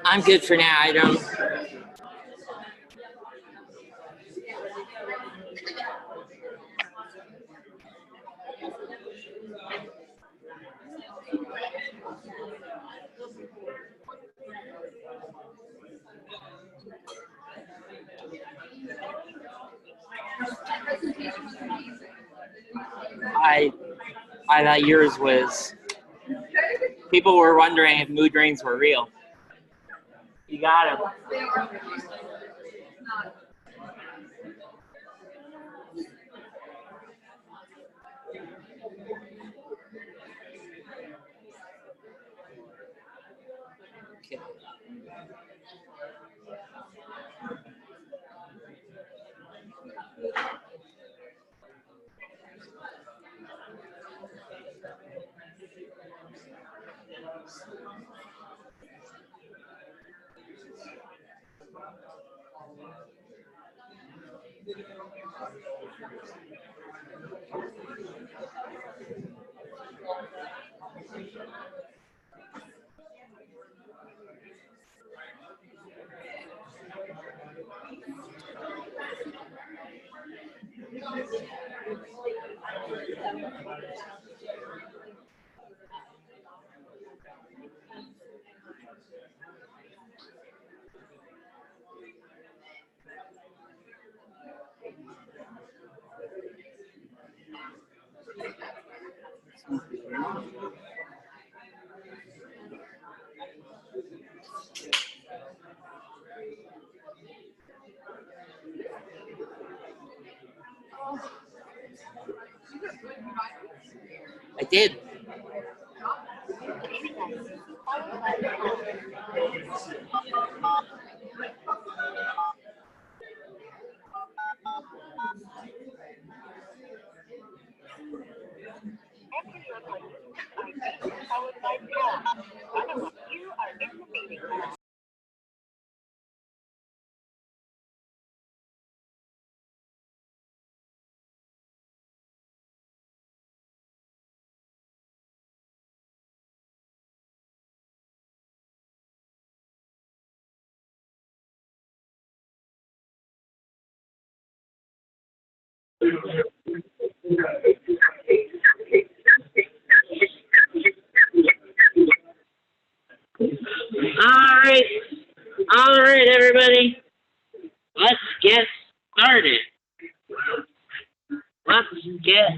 I'm good for now. I don't. I thought yours was. People were wondering if mood rings were real. You got them. Okay. I did. All right, everybody. Let's get started. Let's get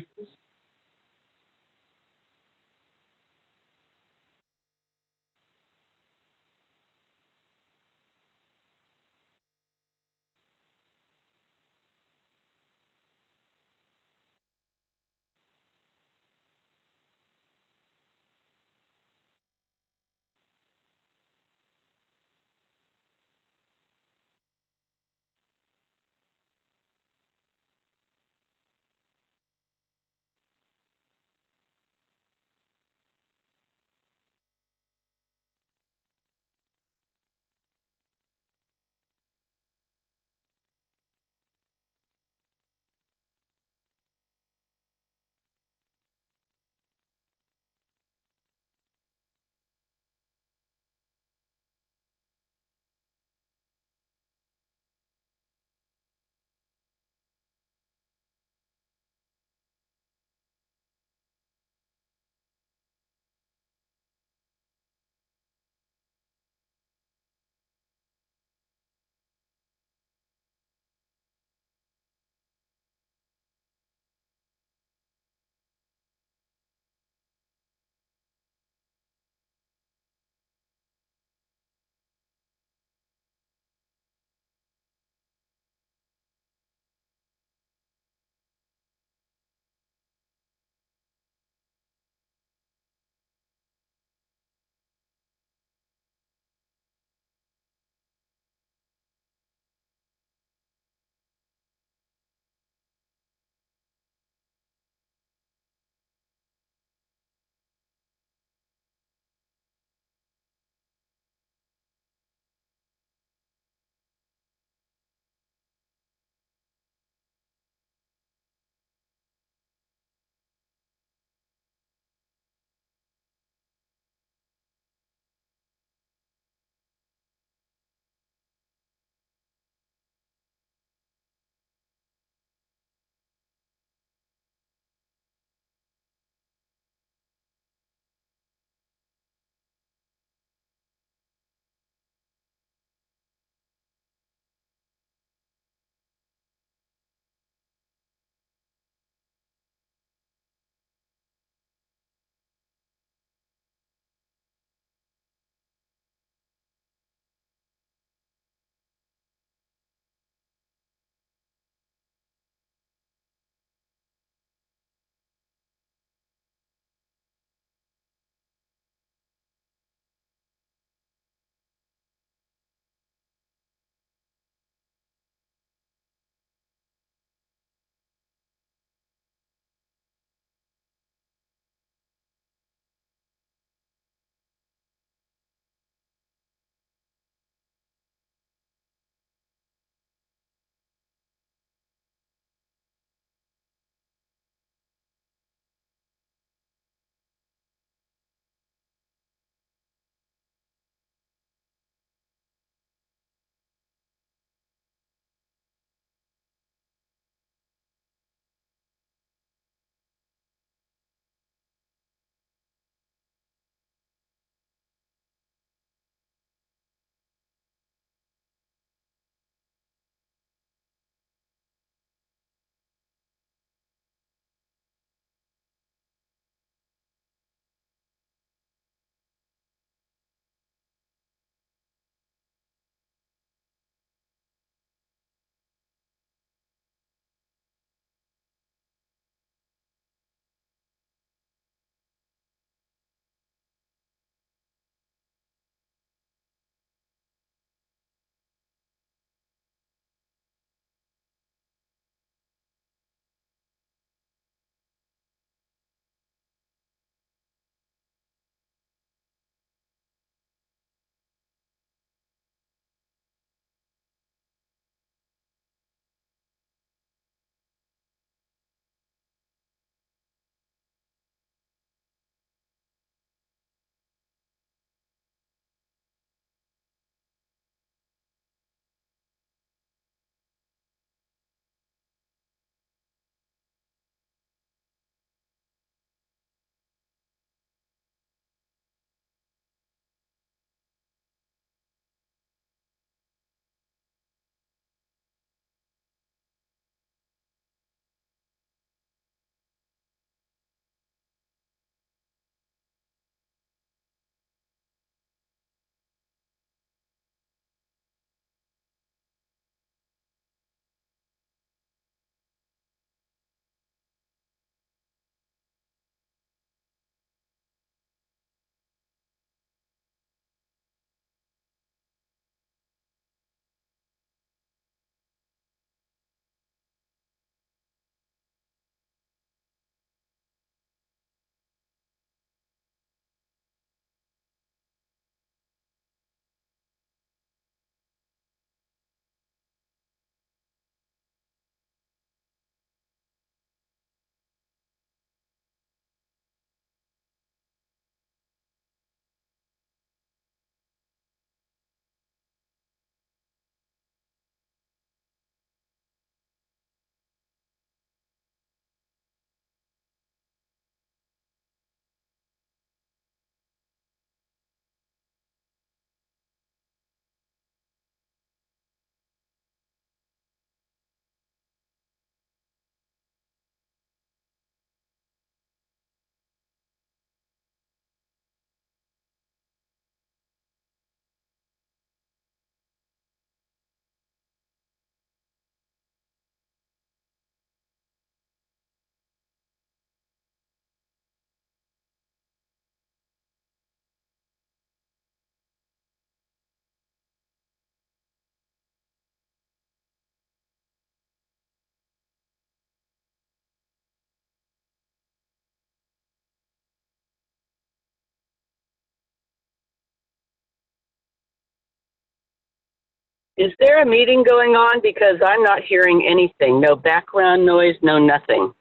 Is there a meeting going on? Because I'm not hearing anything. No background noise, no nothing.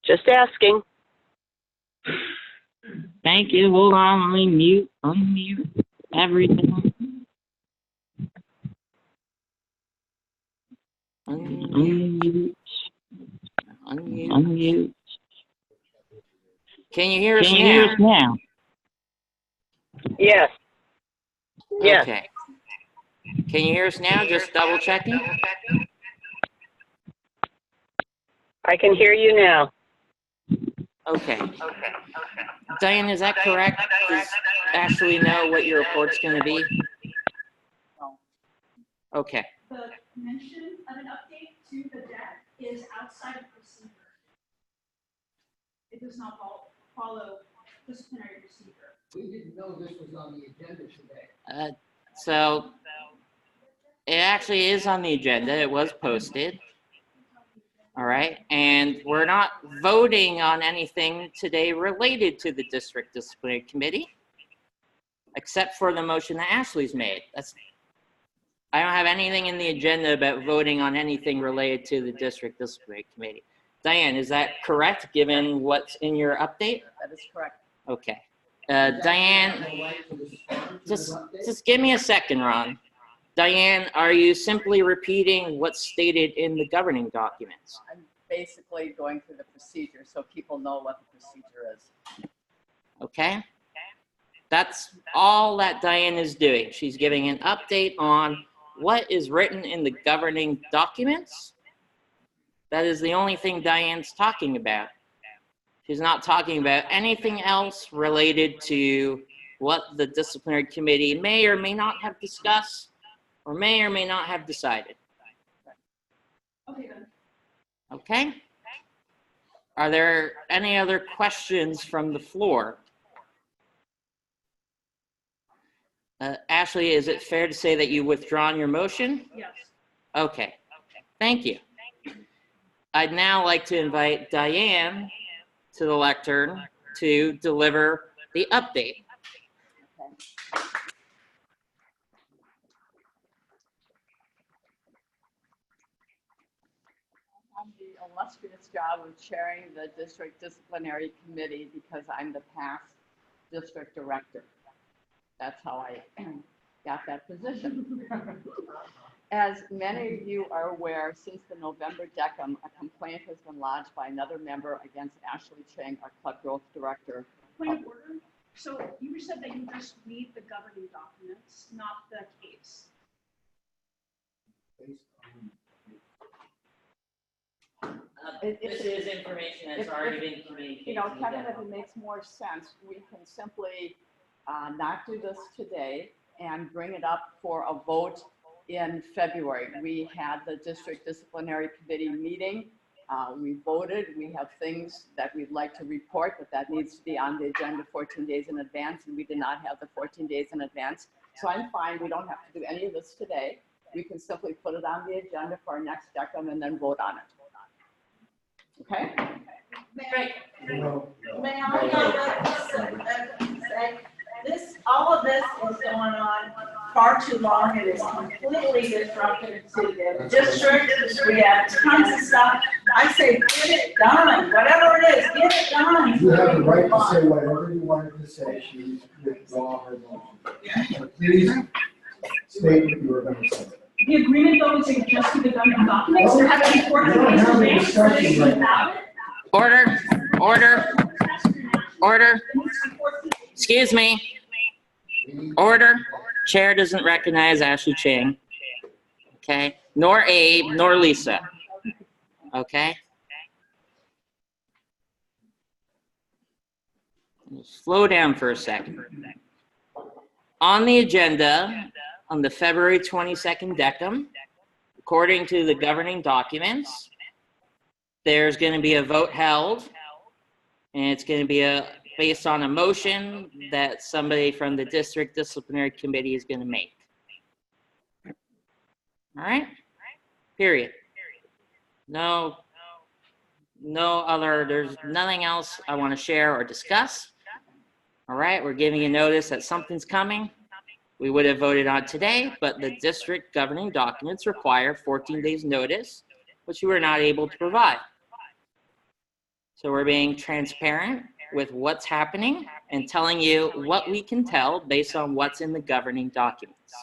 Just asking. Thank you. Hold on. Let me unmute everything. Unmute. Can you hear us now? Yes. Yes. Okay. Can you hear us now? Just double checking. I can hear you now. Okay. Diane, is that correct? Does Ashley know what your report's going to be? Okay. The mention of an update to the deck is outside of procedure. It does not follow disciplinary procedure. We didn't know this was on the agenda today. So it actually is on the agenda. It was posted. All right. And we're not voting on anything today related to the district disciplinary committee, except for the motion that Ashley's made. I don't have anything in the agenda about voting on anything related to the district disciplinary committee. Diane, is that correct, given what's in your update? That is correct. Okay. Diane, just give me a second, Ron. Diane, are you simply repeating what's stated in the governing documents? I'm basically going through the procedure so people know what the procedure is. Okay. That's all that Diane is doing. She's giving an update on what is written in the governing documents. That is the only thing Diane's talking about. She's not talking about anything else related to what the disciplinary committee may or may not have discussed or may or may not have decided. Okay, then. Okay? Are there any other questions from the floor? Ashley, is it fair to say that you withdrawn your motion? Yes. Okay. Thank you. I'd now like to invite Diane to the lectern to deliver the update. Okay. I'm the illustrious job of chairing the district disciplinary committee because I'm the past district director. That's how I got that position. As many of you are aware, since the November DECM, a complaint has been lodged by another member against Ashley Chang, our club growth director. Point of order. So you said that you just read the governing documents, not the case. This is information that's already been communicated. You know, Kevin, if it makes more sense, we can simply not do this today and bring it up for a vote in February. We had the district disciplinary committee meeting. We voted. We have things that we'd like to report, but that needs to be on the agenda 14 days in advance, and we did not have the 14 days in advance. So I'm fine. We don't have to do any of this today. We can simply put it on the agenda for our next DECM and then vote on it. Okay? May I say, all of this is going on far too long. It is completely disruptive to the district. We have tons of stuff. I say, get it done. Whatever it is, get it done. You have the right to say whatever you wanted to say. She withdraw her motion. So please state what you were going to say. The agreement, though, is to just do the governing documents. There has to be 14 We don't days have a in discussion advance right for now. it. Order, order, order. Excuse me. Order. Chair doesn't recognize Ashley Chang. Okay. Nor Abe, nor Lisa. Okay. Slow down for a second. On the agenda, on the February 22nd DECM, according to the governing documents, there's going to be a vote held, and it's going to be based on a motion that somebody from the district disciplinary committee is going to make. All right? Period. No other, there's nothing else I want to share or discuss. All right, we're giving you notice that something's coming. we would have voted on today, but the district governing documents require 14 days notice, which we were not able to provide. So we're being transparent with what's happening and telling you what we can tell based on what's in the governing documents.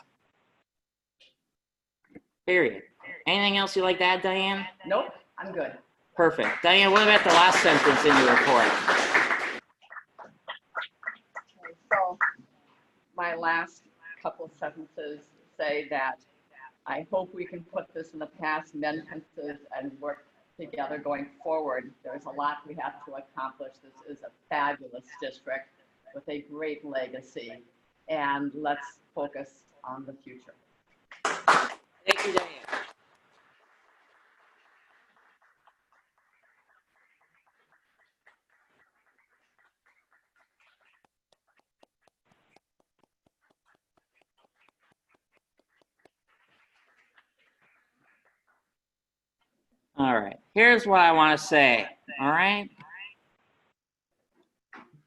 Period. Anything else you'd like to add, Diane? Nope, I'm good. Perfect. Diane, what about the last sentence in your report? Okay, so my last couple sentences say that I hope we can put this in the past, mend fences, and work together going forward. There's a lot we have to accomplish. This is a fabulous district with a great legacy, and let's focus on the future. Thank you, Diane. All right, here's what I want to say, all right?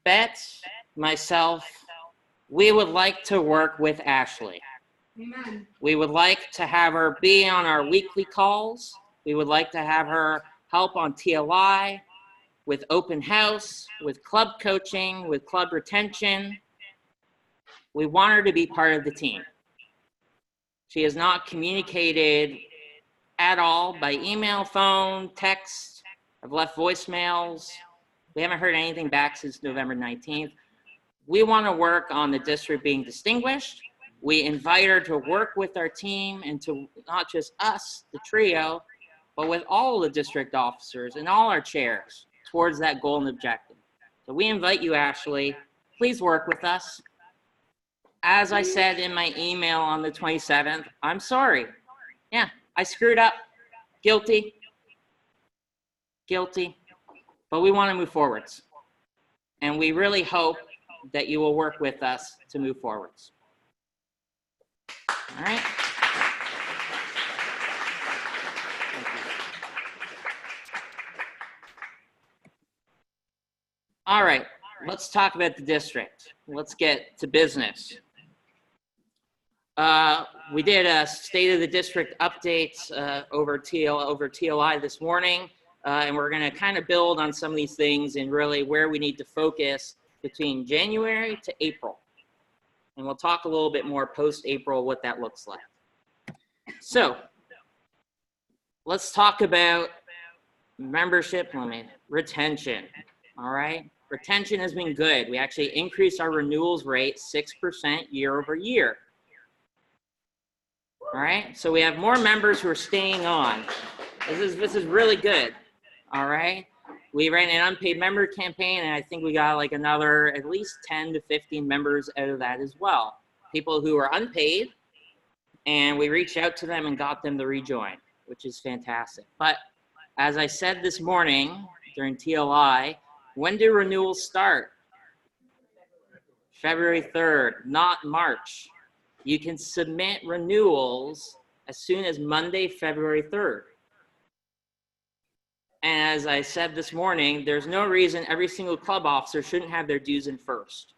Bets, myself, we would like to work with Ashley. Amen. We would like to have her be on our weekly calls. We would like to have her help on TLI, with open house, with club coaching, with club retention. We want her to be part of the team. She has not communicated at all by email, phone, text. I've left voicemails. We haven't heard anything back since November 19th. We want to work on the district being distinguished. We invite her to work with our team and to not just us, the trio, but with all the district officers and all our chairs towards that goal and objective. So we invite you, Ashley, please work with us. As I said in my email on the 27th, I'm sorry. Yeah, I screwed up. Guilty. Guilty. But we want to move forwards. And we really hope that you will work with us to move forwards. All right. All right, let's talk about the district. Let's get to business. We did a State of the District update over TLI this morning, and we're going to kind of build on some of these things and really where we need to focus between January to April. And we'll talk a little bit more post-April what that looks like. So let's talk about membership retention. All right, retention has been good. We actually increased our renewals rate 6% year over year. All right, so we have more members who are staying on. This is really good. All right, we ran an unpaid member campaign, and I think we got like another at least 10 to 15 members out of that as well. People who are unpaid, and we reached out to them and got them to rejoin, which is fantastic. But as I said this morning during TLI, when do renewals start? February 3rd, not March. You can submit renewals as soon as Monday, February 3rd. And as I said this morning, there's no reason every single club officer shouldn't have their dues in first.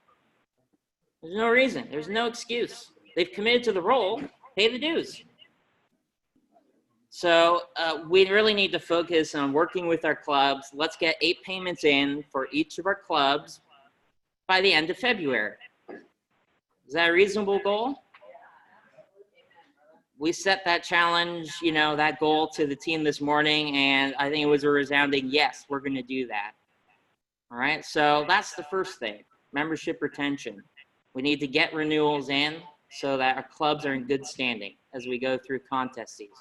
There's no reason. There's no excuse. They've committed to the role, pay the dues. So we really need to focus on working with our clubs. Let's get 8 payments in for each of our clubs by the end of February. Is that a reasonable goal? We set that challenge, you know, that goal to the team this morning, and I think it was a resounding yes, we're going to do that. All right, so that's the first thing, membership retention. We need to get renewals in so that our clubs are in good standing as we go through contest season.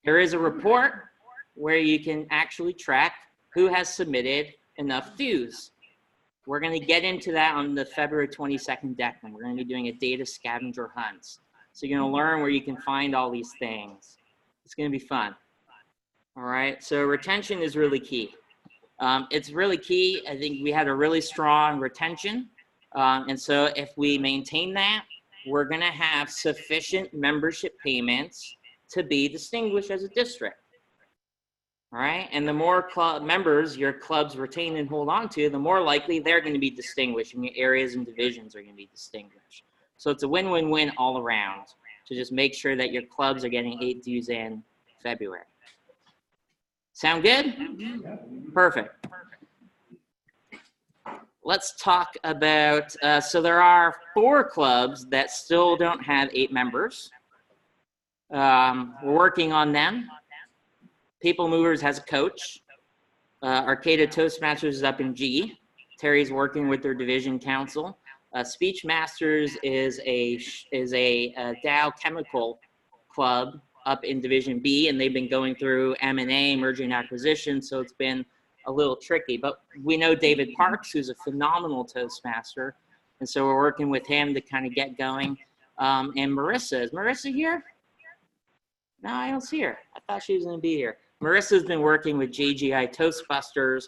There is a report where you can actually track who has submitted enough dues. We're going to get into that on the February 22nd DECM. We're going to be doing a data scavenger hunt. So you're going to learn where you can find all these things. It's going to be fun. All right, so retention is really key. It's really key. I think we had a really strong retention. And so if we maintain that, we're going to have sufficient membership payments to be distinguished as a district. All right, and the more club members your clubs retain and hold on to, the more likely they're going to be distinguished and your areas and divisions are going to be distinguished. So it's a win-win-win all around to just make sure that your clubs are getting 8 dues in February. Sound good? Perfect. Let's talk about, so there are 4 clubs that still don't have 8 members. We're working on them. People Movers has a coach. Arcata Toastmasters is up in G. Terry's working with their division council. Speech Masters is a Dow Chemical club up in Division B, and they've been going through M&A, merger and acquisition, so it's been a little tricky. But we know David Parks, who's a phenomenal Toastmaster, and so we're working with him to kind of get going. And Marissa, is Marissa here? No, I don't see her. I thought she was going to be here. Marissa's been working with JGI Toastbusters.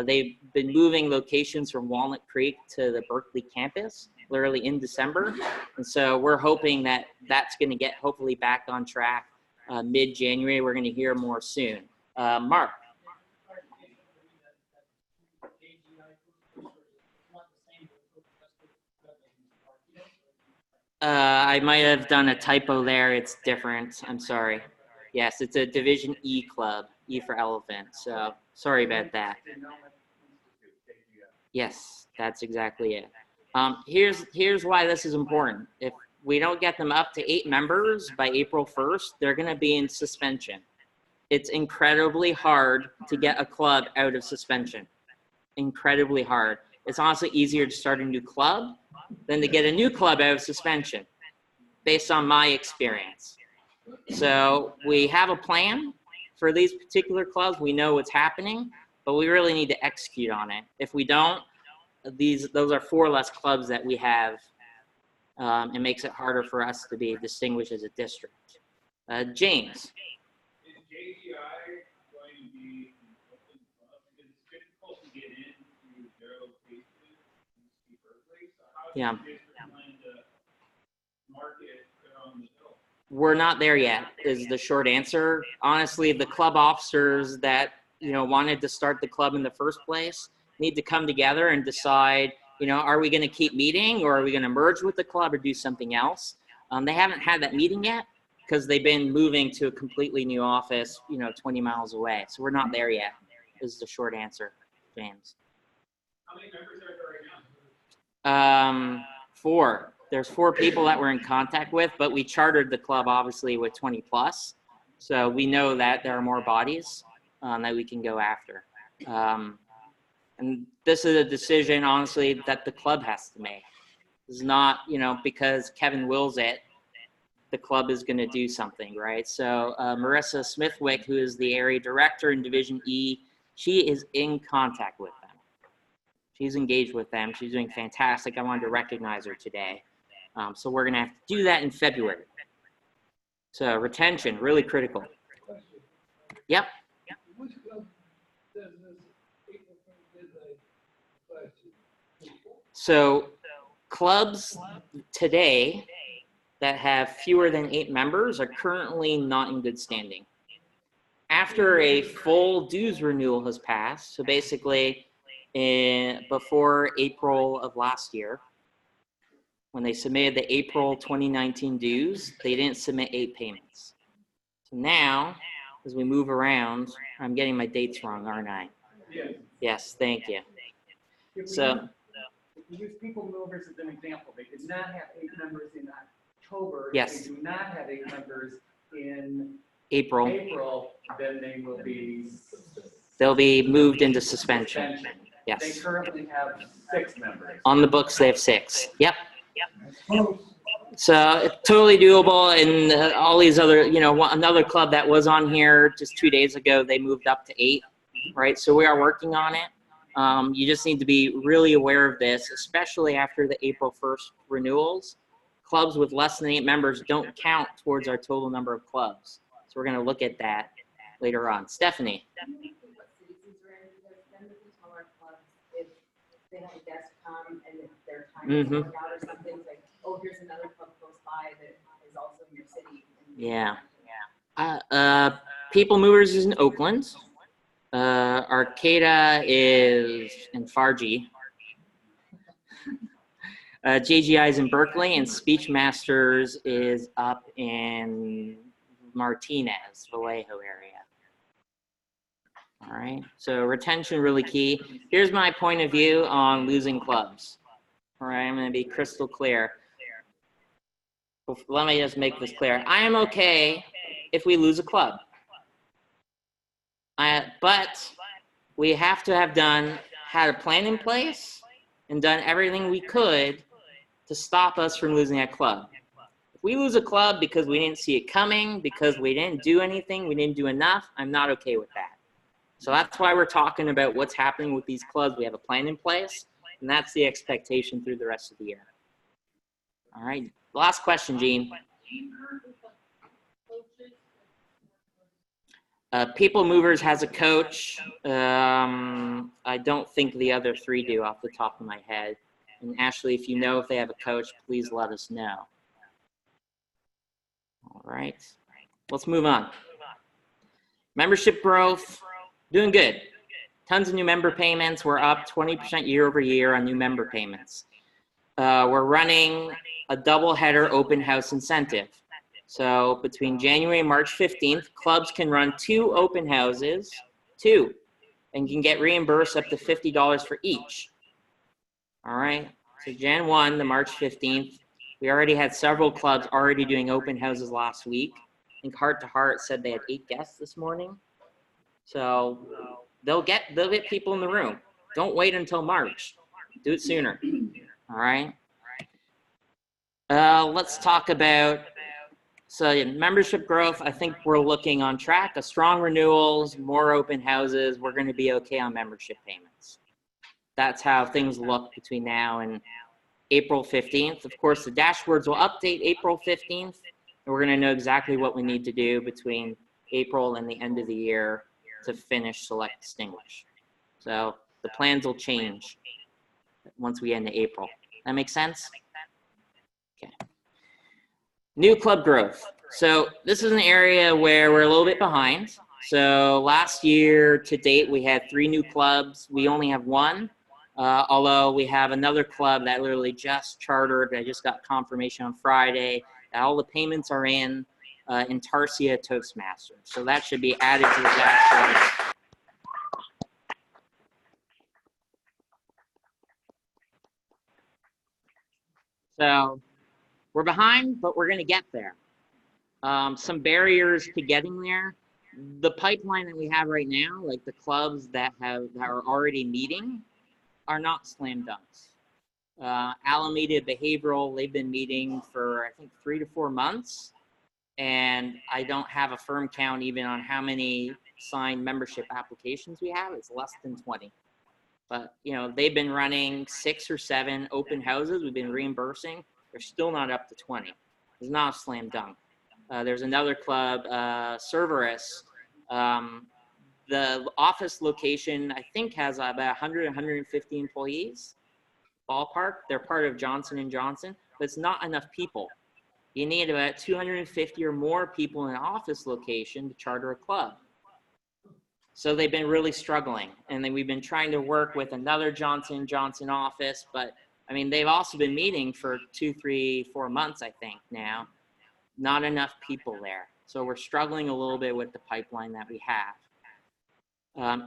They've been moving locations from Walnut Creek to the Berkeley campus, literally in December. And so we're hoping that that's going to get hopefully back on track mid-January. We're going to hear more soon. Mark. I might have done a typo there. It's different. I'm sorry. Yes, it's a Division E club, E for elephant. So sorry about that. Yes, that's exactly it. Here's why this is important. If we don't get them up to 8 members by April 1st, they're going to be in suspension. It's incredibly hard to get a club out of suspension. Incredibly hard. It's honestly easier to start a new club than to get a new club out of suspension, based on my experience. So we have a plan for these particular clubs. We know what's happening, but we really need to execute on it. If we don't, those are 4 less clubs that we have. It makes it harder for us to be distinguished as a district. James. Is JGI going to be an open club? Because it's difficult to get into their location in Berkeley. So how do you plan to market around the hill? We're not there yet, is the short answer. Honestly, the club officers that wanted to start the club in the first place need to come together and decide, are we going to keep meeting, or are we going to merge with the club or do something else? They haven't had that meeting yet because they've been moving to a completely new office, 20 miles away. So we're not there yet, is the short answer, James. How many members are there right now? 4. There's 4 people that we're in contact with, but we chartered the club obviously with 20 plus. So we know that there are more bodies that we can go after. And this is a decision, honestly, that the club has to make. It's not, because Kevin wills it, the club is going to do something, right? So Marissa Smithwick, who is the area director in Division E, she is in contact with them. She's engaged with them. She's doing fantastic. I wanted to recognize her today. So we're going to have to do that in February. So retention, really critical. Yep. So clubs today that have fewer than 8 members are currently not in good standing. After a full dues renewal has passed, so basically before April of last year, when they submitted the April 2019 dues, they didn't submit 8 payments. So now, as we move around, I'm getting my dates wrong, aren't I? Yes, thank you. So, if you use People Movers as an example, they did not have 8 members in October. Yes. They do not have 8 members in April, then they will be. they'll be moved into suspension. They Yes. currently have 6 members. On the books, they have 6. Yep. So it's totally doable. And all these other, another club that was on here just 2 days ago, they moved up to 8, right? So we are working on it. You just need to be really aware of this, especially after the April 1st renewals. Clubs with less than 8 members don't count towards our total number of clubs. So we're going to look at that later on. Stephanie. They have a DECM and if their time is going out or something, it's like, oh, here's another club close by that is also in your city. Yeah. People Movers is in Oakland. Arcata is in Fargi. JGI is in Berkeley, and Speech Masters is up in Martinez, Vallejo area. All right, so retention really key. Here's my point of view on losing clubs. All right, I'm going to be crystal clear. Let me just make this clear. I am okay if we lose a club. But we have to have had a plan in place and done everything we could to stop us from losing that club. If we lose a club because we didn't see it coming, because we didn't do anything, we didn't do enough, I'm not okay with that. So that's why we're talking about what's happening with these clubs. We have a plan in place, and that's the expectation through the rest of the year. All right, last question, Gene. People Movers has a coach. I don't think the other three do off the top of my head. And Ashley, if you know if they have a coach, please let us know. All right, let's move on. Membership growth, doing good. Tons of new member payments. We're up 20% year over year on new member payments. We're running a double header open house incentive. So between January and March 15th, clubs can run 2 open houses, and can get reimbursed up to $50 for each. All right, so Jan 1 to March 15th, we already had several clubs already doing open houses last week. I think Heart to Heart said they had 8 guests this morning. So they'll get people in the room. Don't wait until March. Do it sooner. All right. Let's talk about membership growth. I think we're looking on track. A strong renewals, more open houses. We're going to be okay on membership payments. That's how things look between now and April 15th. Of course, the dashboards will update April 15th, and we're going to know exactly what we need to do between April and the end of the year to finish Select Distinguish. So the plans will change once we end April. That makes sense? Okay. New club growth. So this is an area where we're a little bit behind. So last year to date, we had 3 new clubs. We only have 1, although we have another club that literally just chartered. I just got confirmation on Friday that all the payments are in Tarsia Toastmasters. So that should be added to the dashboard. So we're behind, but we're going to get there. Some barriers to getting there. The pipeline that we have right now, like the clubs that are already meeting, are not slam dunks. Alameda Behavioral, they've been meeting for I think 3 to 4 months, and I don't have a firm count even on how many signed membership applications we have. It's less than 20. But they've been running 6 or 7 open houses. We've been reimbursing. They're still not up to 20. It's not a slam dunk. There's another club, Cerberus. The office location, I think, has about 100, 150 employees, ballpark. They're part of Johnson & Johnson, but it's not enough people. You need about 250 or more people in an office location to charter a club. So they've been really struggling. And then we've been trying to work with another Johnson & Johnson office, but I mean, they've also been meeting for 2, 3, 4 months, I think now. Not enough people there. So we're struggling a little bit with the pipeline that we have.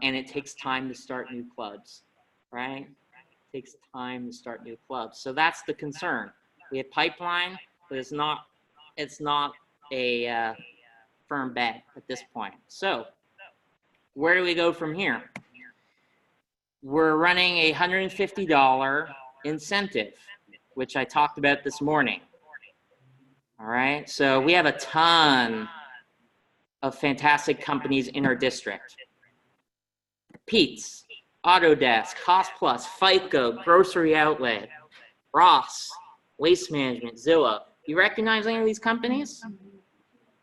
And it takes time to start new clubs, right? It takes time to start new clubs. So that's the concern. We have pipeline, but it's not a firm bet at this point. So where do we go from here? We're running a $150 incentive, which I talked about this morning. All right, so we have a ton of fantastic companies in our district. Pete's, Autodesk, Cost Plus, FICO, Grocery Outlet, Ross, Waste Management, Zillow. You recognize any of these companies?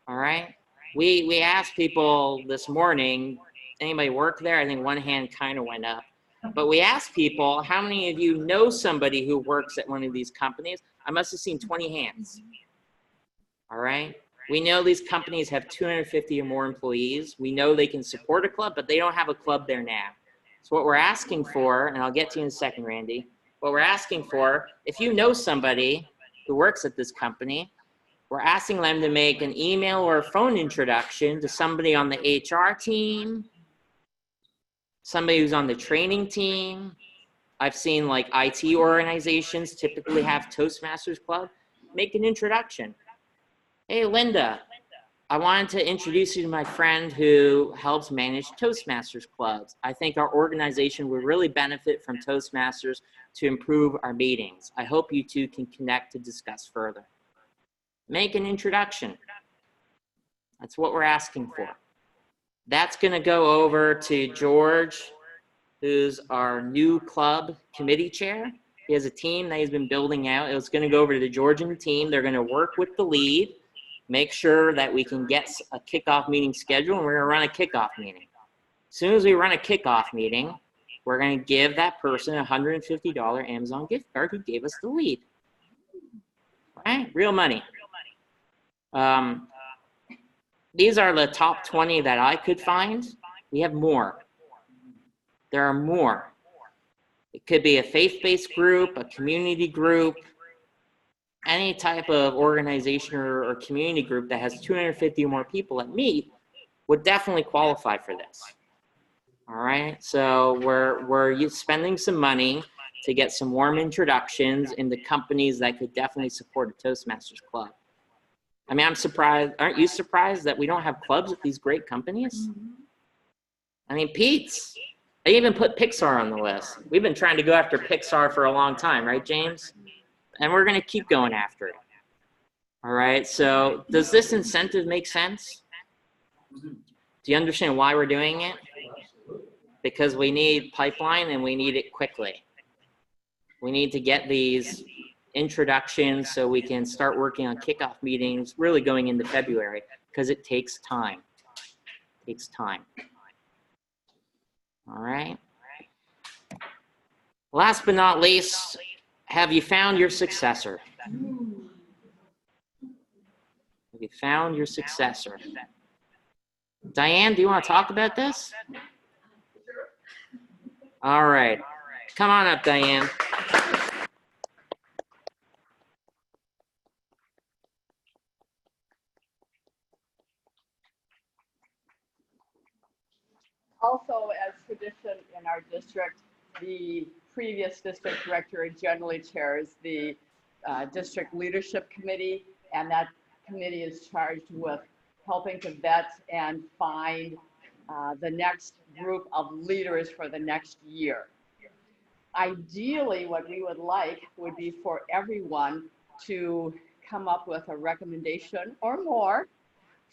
All right, we asked people this morning, anybody work there? I think one hand kind of went up. But we asked people, how many of you know somebody who works at one of these companies? I must have seen 20 hands. All right. We know these companies have 250 or more employees. We know they can support a club, but they don't have a club there now. So what we're asking for, and I'll get to you in a second, Randy, what we're asking for, if you know somebody who works at this company, we're asking them to make an email or a phone introduction to somebody on the HR team, somebody who's on the training team. I've seen like IT organizations typically have Toastmasters Club. Make an introduction. Hey, Linda, I wanted to introduce you to my friend who helps manage Toastmasters clubs. I think our organization would really benefit from Toastmasters to improve our meetings. I hope you two can connect to discuss further. Make an introduction. That's what we're asking for. That's going to go over to George, who's our new club committee chair. He has a team that he's been building out. It's going to go over to George and the team. They're going to work with the lead, make sure that we can get a kickoff meeting scheduled, and we're going to run a kickoff meeting. As soon as we run a kickoff meeting, we're going to give that person a $150 Amazon gift card who gave us the lead. Right? Real money. These are the top 20 that I could find. We have more. There are more. It could be a faith-based group, a community group, any type of organization or community group that has 250 or more people that meet would definitely qualify for this. All right, so we're spending some money to get some warm introductions into companies that could definitely support a Toastmasters club. I mean, I'm surprised. Aren't you surprised that we don't have clubs with these great companies? I mean, Pete's. I even put Pixar on the list. We've been trying to go after Pixar for a long time, right, James? And we're going to keep going after it. All right, so does this incentive make sense? Do you understand why we're doing it? Because we need pipeline and we need it quickly. We need to get these introductions so we can start working on kickoff meetings really going into February, because it takes time. It takes time. All right. Last but not least, have you found your successor? Have you found your successor? Diane, do you want to talk about this? All right. Come on up, Diane. Also, as tradition in our district, the previous district director generally chairs the district leadership committee, and that committee is charged with helping to vet and find the next group of leaders for the next year. Ideally, what we would like would be for everyone to come up with a recommendation or more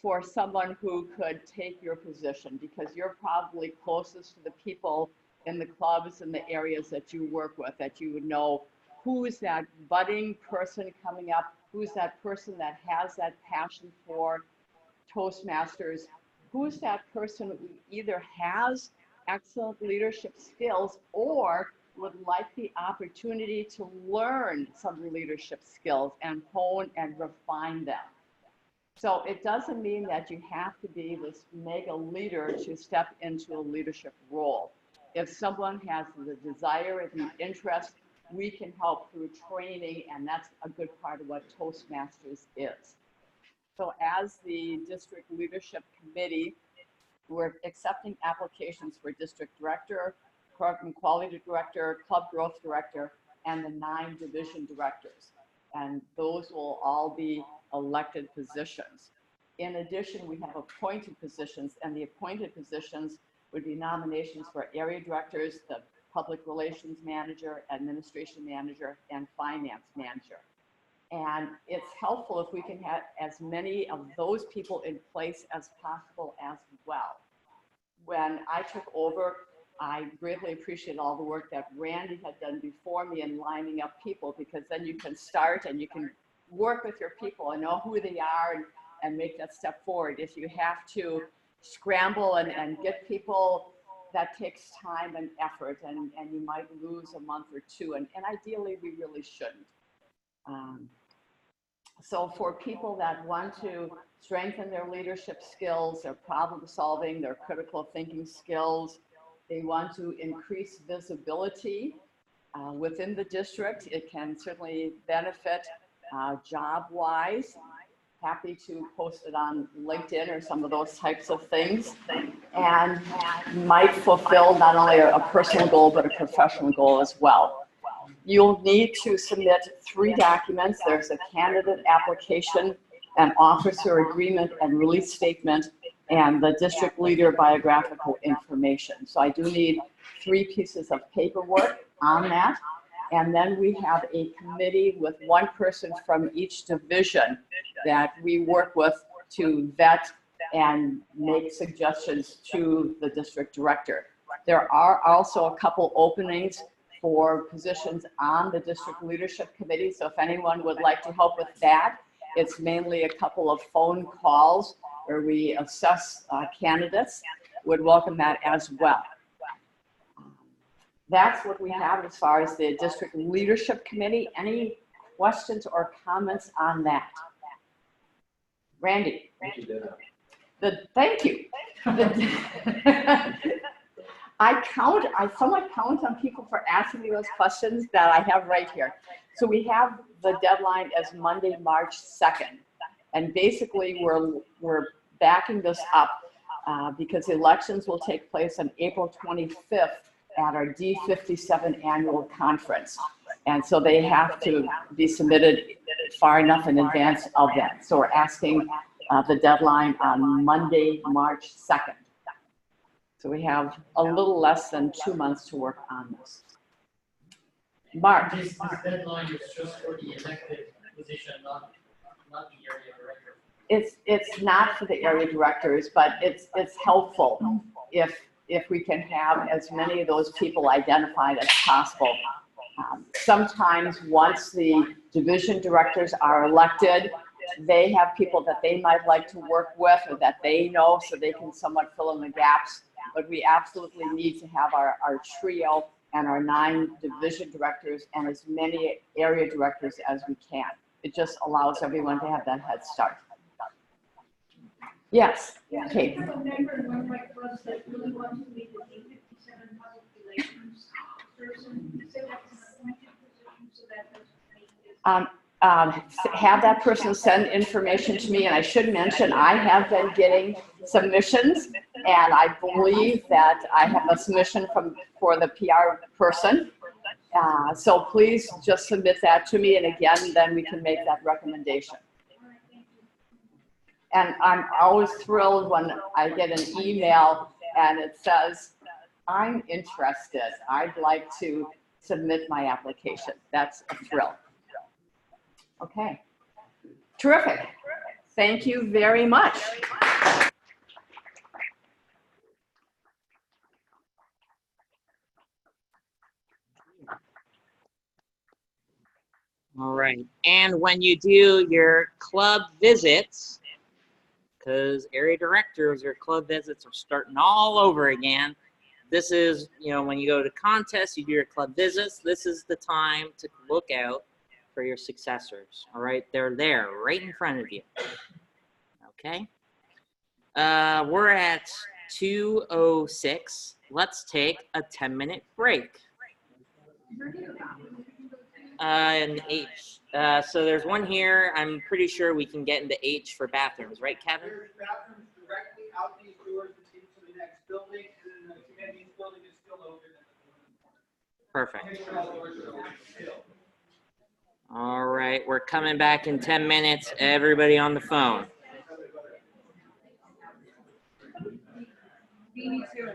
for someone who could take your position, because you're probably closest to the people in the clubs and the areas that you work with, that you would know who's that budding person coming up, who's that person that has that passion for Toastmasters, who's that person who either has excellent leadership skills or would like the opportunity to learn some leadership skills and hone and refine them. So it doesn't mean that you have to be this mega leader to step into a leadership role. If someone has the desire and the interest, we can help through training, and that's a good part of what Toastmasters is. So as the district leadership committee, we're accepting applications for district director, program quality director, club growth director, and the 9 division directors. And those will all be elected positions. In addition, we have appointed positions, and the appointed positions would be nominations for area directors, the public relations manager, administration manager, and finance manager. And it's helpful if we can have as many of those people in place as possible as well. When I took over, I greatly appreciate all the work that Randy had done before me in lining up people, because then you can start and you can work with your people and know who they are and make that step forward. If you have to scramble and get people, that takes time and effort, and you might lose a month or two, and ideally we really shouldn't. So for people that want to strengthen their leadership skills, their problem solving, their critical thinking skills, they want to increase visibility within the district. It can certainly benefit job-wise. Happy to post it on LinkedIn or some of those types of things, and might fulfill not only a personal goal, but a professional goal as well. You'll need to submit 3 documents. There's a candidate application, an officer agreement and release statement, and the district leader biographical information. So I do need 3 pieces of paperwork on that. And then we have a committee with 1 person from each division that we work with to vet and make suggestions to the district director. There are also a couple openings for positions on the district leadership committee. So if anyone would like to help with that, it's mainly a couple of phone calls where we assess candidates. Would welcome that as well. That's what we have as far as the district leadership committee. Any questions or comments on that? Randy? Thank you, Dana. Thank you. I somewhat count on people for asking me those questions that I have right here. So we have the deadline as Monday, March 2nd. And basically we're backing this up because elections will take place on April 25th at our D57 annual conference. And so they have to be submitted far enough in advance of that. So we're asking the deadline on Monday, March 2nd. So we have a little less than 2 months to work on this. Mark. This deadline is just for the elected position, not the area director. It's not for the area directors, but it's helpful if we can have as many of those people identified as possible. Sometimes once the division directors are elected, they have people that they might like to work with or that they know, so they can somewhat fill in the gaps. But we absolutely need to have our trio and our 9 division directors and as many area directors as we can. It just allows everyone to have that head start. Yes. Okay. I have a member in one of my clubs that really wants to be the D57 public relations person. He said that's an appointed position, so that doesn't make it. Have that person send information to me, and I should mention I have been getting submissions, and I believe that I have a submission for the PR person. So please just submit that to me, and again, then we can make that recommendation. And I'm always thrilled when I get an email and it says, I'm interested. I'd like to submit my application. That's a thrill. Okay. Terrific. Thank you very much. All right. And when you do your club visits, because area directors or club visits are starting all over again. This is, when you go to contests, you do your club visits, this is the time to look out for your successors. All right, they're there right in front of you. Okay. We're at 2:06. Let's take a 10-minute break. And H. So there's one here. I'm pretty sure we can get into H for bathrooms, right, Kevin? There's bathrooms directly out these doors and into the next building, and then the community building is still open. Perfect. All right, we're coming back in 10 minutes. Everybody on the phone. Me too.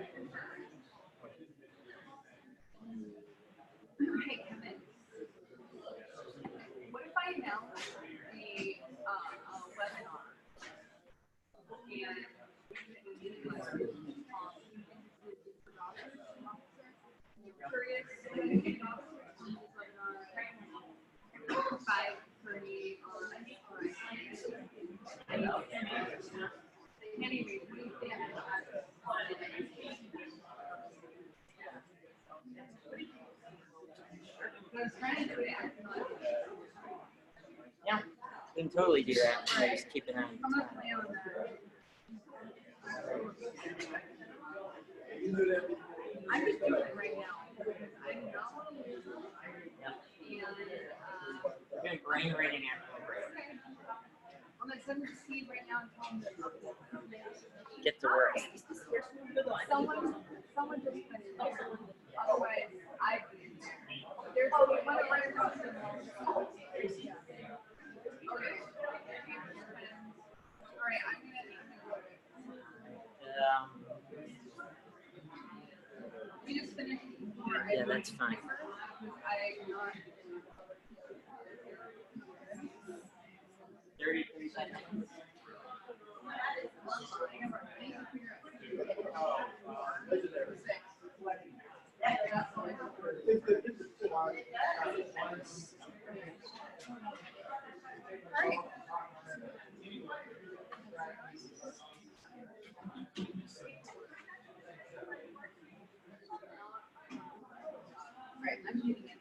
Hey, Kevin. What if I announce the webinar? Yeah, we can totally do that. Just keep it on. I'm just doing it right now. I know. morning reading equilibrium. I'm gonna send them to Steve right now and tell him that. Get to work. Someone just finished. Otherwise, there's one right across the wall. Yeah. Okay. All right, I'm gonna we just finished. Yeah, that's fine. I 33 seconds. Right, I'm muting it.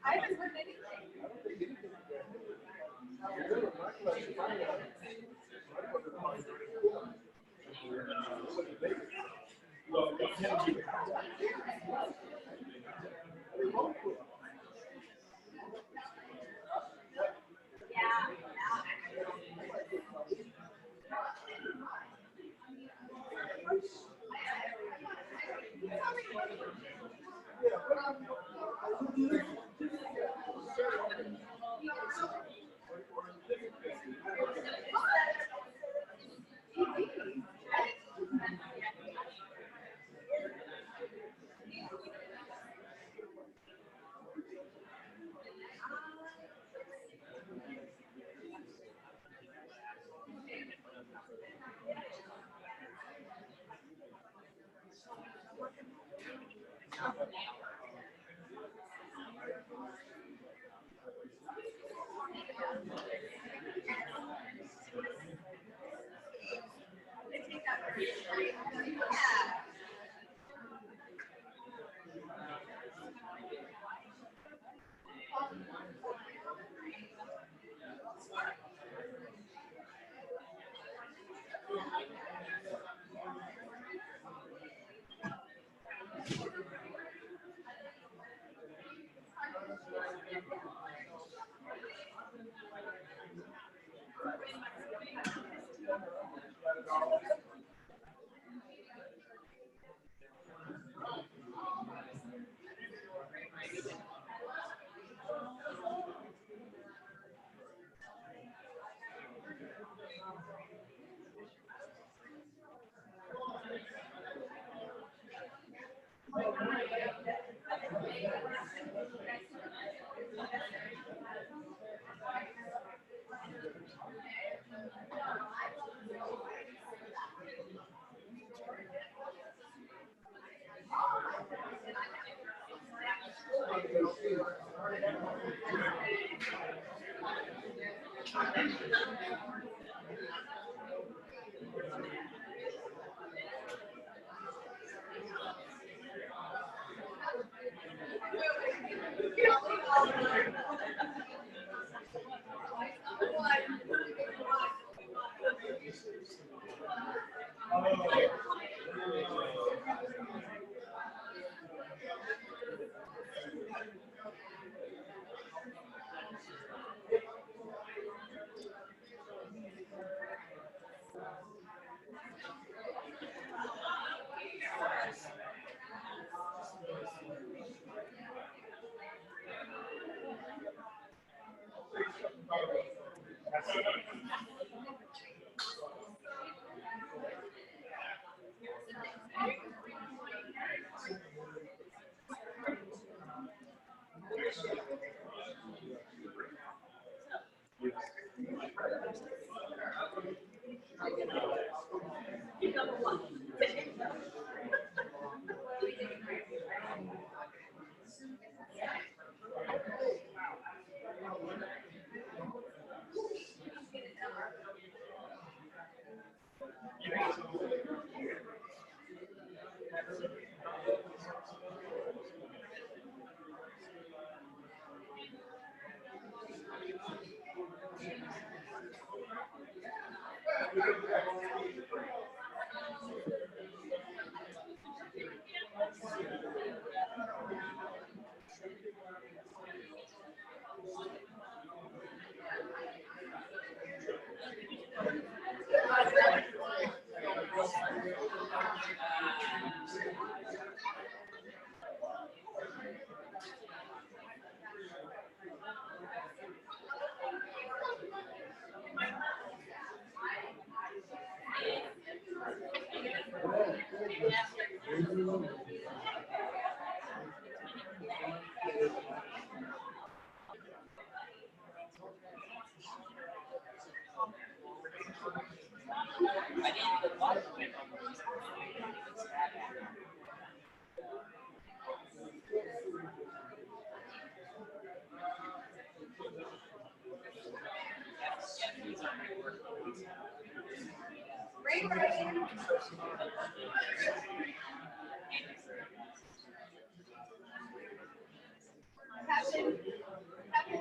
I haven't heard anything.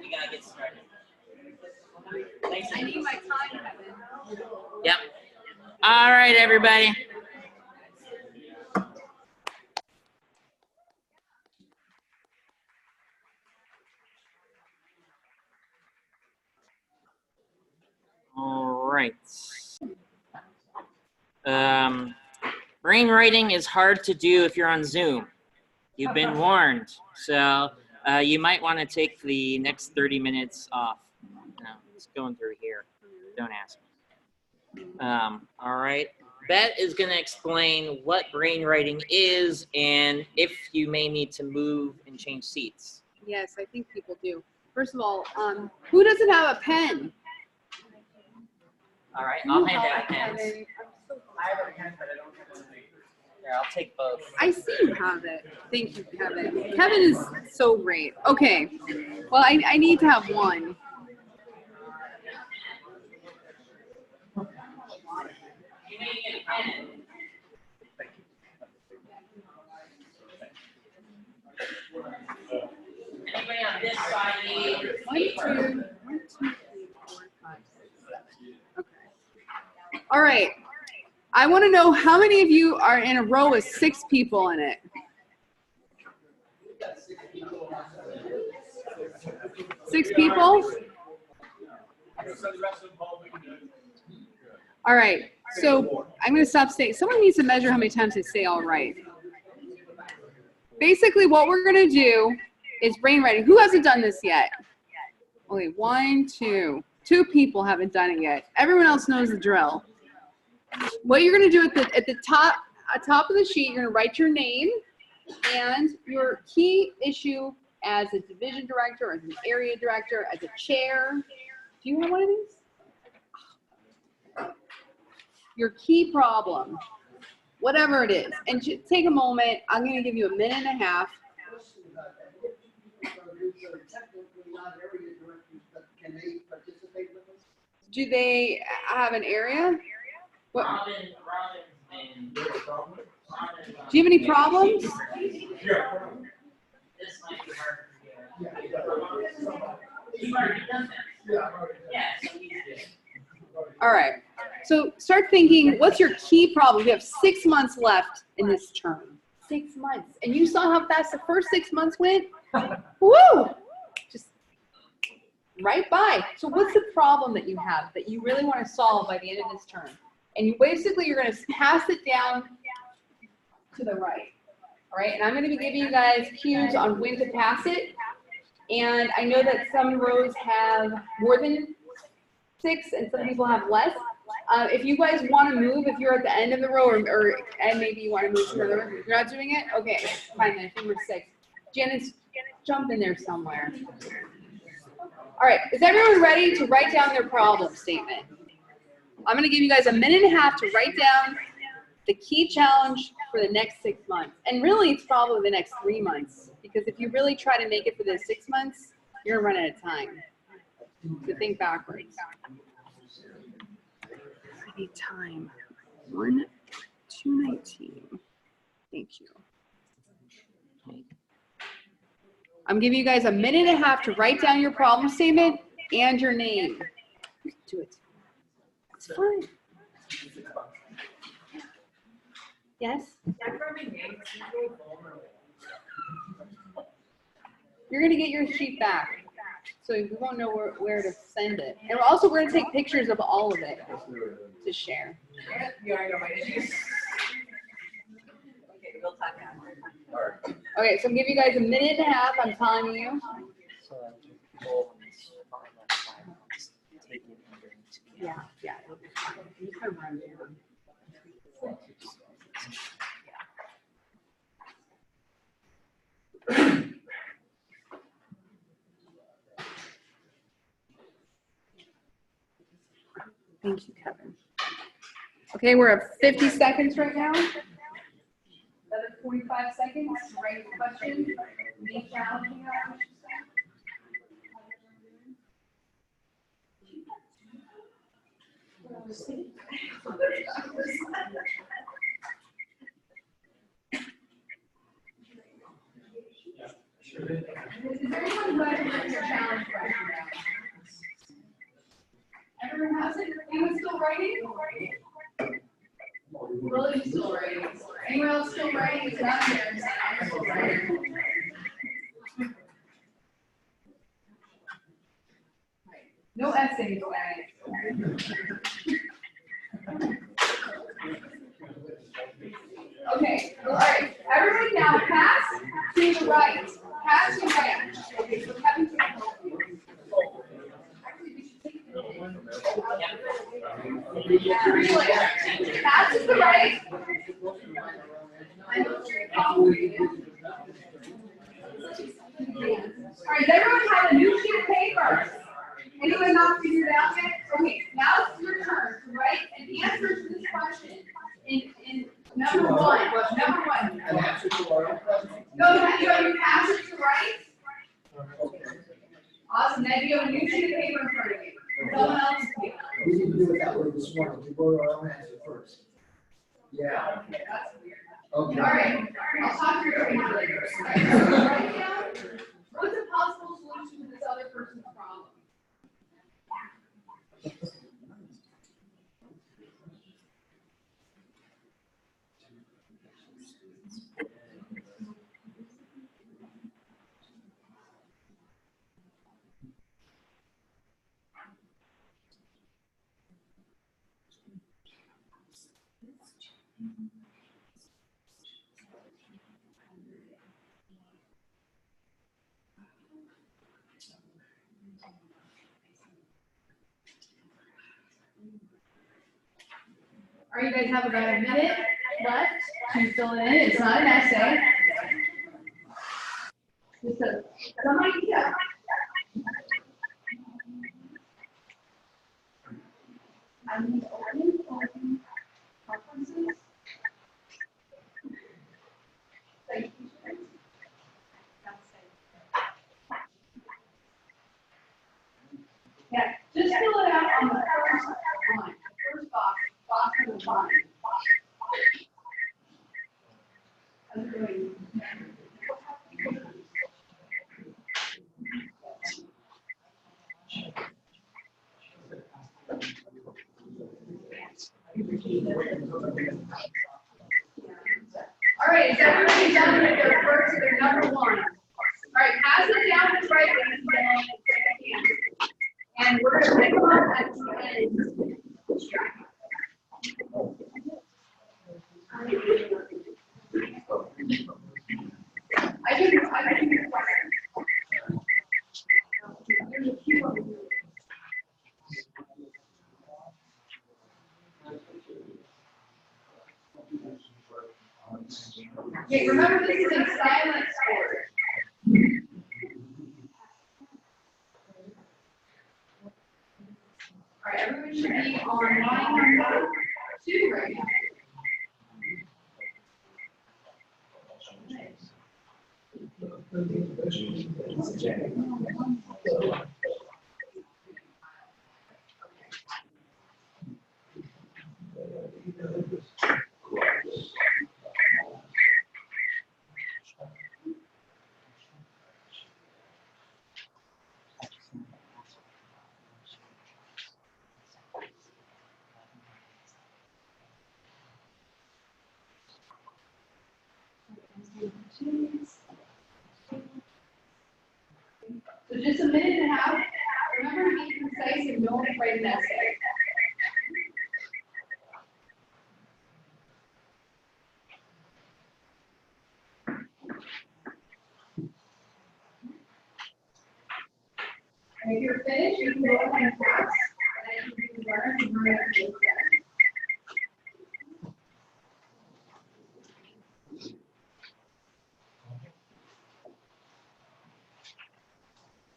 We gotta get started. Thanks. I need my time, Kevin. Yep. All right, everybody. All right. Brainwriting is hard to do if you're on Zoom. You've been warned. So you might want to take the next 30 minutes off. No, it's going through here. Don't ask me. All right. Bet is going to explain what brainwriting is and if you may need to move and change seats. Yes, I think people do. First of all, who doesn't have a pen? All right, I'll hand out pens. I have a pen, but I don't have one. Here, I'll take both. I see you have it. Thank you, Kevin. Kevin is so great. Okay. Well, I need to have one. You may get a pen. Anybody on this side need paper? 1, 2, 3, 4, 5, 6, 7. Okay. All right. I want to know how many of you are in a row with 6 people in it? 6 people? All right. So I'm going to stop saying. Someone needs to measure how many times I say all right. Basically, what we're going to do is brainwriting. Who hasn't done this yet? Okay, 1, 2. 2 people haven't done it yet. Everyone else knows the drill. What you're going to do at the top of the sheet, you're going to write your name and your key issue as a division director, as an area director, as a chair. Do you have one of these? Your key problem, whatever it is. And take a moment. I'm going to give you a minute and a half. Do they have an area? What? Do you have any problems? This might be hard for you. All right. So start thinking, what's your key problem? We have 6 months left in this term. 6 months. And you saw how fast the first 6 months went? Woo! Just right by. So what's the problem that you have that you really want to solve by the end of this term? And you basically, you're going to pass it down to the right. All right. And I'm going to be giving you guys cues on when to pass it. And I know that some rows have more than 6 and some people have less. If you guys want to move, if you're at the end of the row, and maybe you want to move to another row, you're not doing it? Okay, fine then, I think we're 6. Janice, jump in there somewhere. All right, is everyone ready to write down their problem statement? I'm going to give you guys a minute and a half to write down the key challenge for the next 6 months. And really, it's probably the next 3 months. Because if you really try to make it for the 6 months, you're going to run out of time. So think backwards. I need time. 1:2:19. Thank you. I'm giving you guys a minute and a half to write down your problem statement and your name. Do it. It's fine. Yes? You're going to get your sheet back. So we won't know where to send it. And also, we're going to take pictures of all of it to share. Okay, so I'm giving you guys a minute and a half, I'm telling you. Yeah, it'll be fine. You can run down. Thank you, Kevin. Okay, we're at 50 seconds right now. Another 45 seconds to write the question. Make challenging out. Is everyone writing their challenge right now? Everyone has it? Anyone still writing? Lily's still writing. Anyone else still writing? It's not there. I'm still writing. No essays, guys. Okay, all right. Everybody now pass to the right. Pass to the right. Okay, so Kevin's going to help you. Pass to the right. All right, does everyone have a new sheet of paper? Anyone not figured it out yet? Okay, now it's your turn to write an answer to this question in number one. Number one. An answer to our question? No, you have your answer to write. Awesome. Then you have a new sheet of paper in front of you. Someone else's paper. We didn't do it that way this morning. We wrote our own answer first. Yeah. Okay, that's weird. Okay. All right. I'll talk to your paper later. Write down what's a possible solution to this other person's problem. All right, you guys have about a minute left to fill it in. It's not an essay. Just some idea. I need open conferences. Yeah, just fill it out on the first All right, is everybody done with their first, their number one? All right, pass it down to right, ladies and gentlemen, and we're going to pick them up at the end. I can Okay, remember this is a silent sport. All right, everyone should be on line number 2 right now. So just a minute and a half. Remember to be concise and don't write an essay. And if you're finished, you can go ahead and pass. And then you can learn and remember to do that.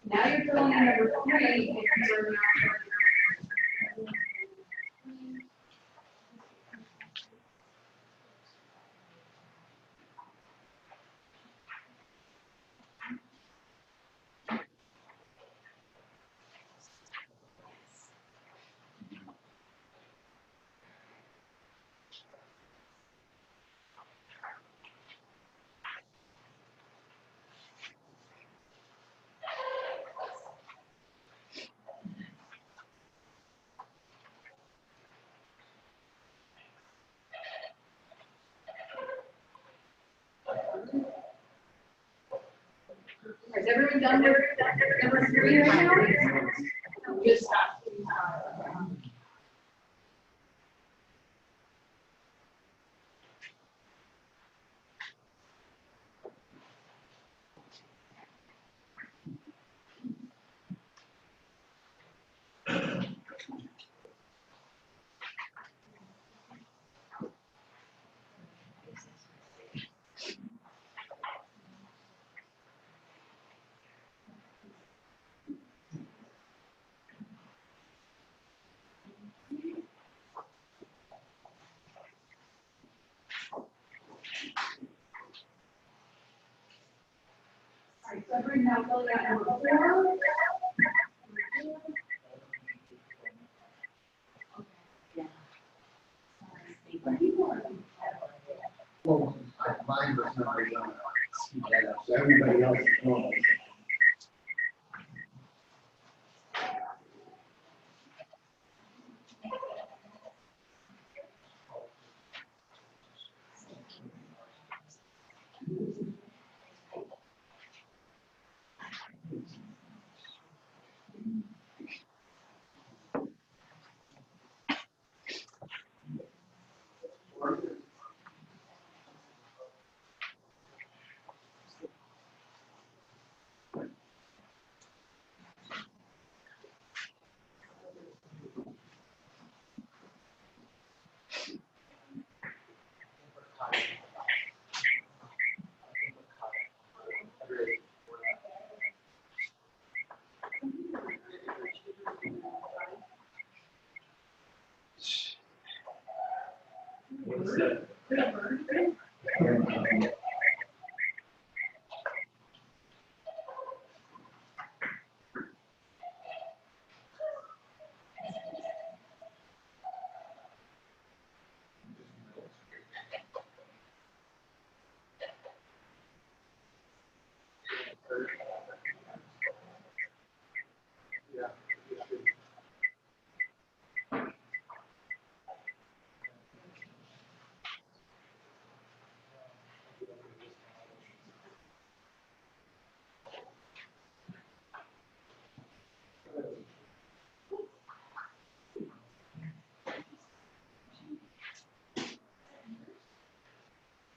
Now you're filling in number 3 if you are not. Is everyone done with number 3 right now? Just stop. All right, so everyone now fill out number 4. Well, mine was not done. So everybody else is normal.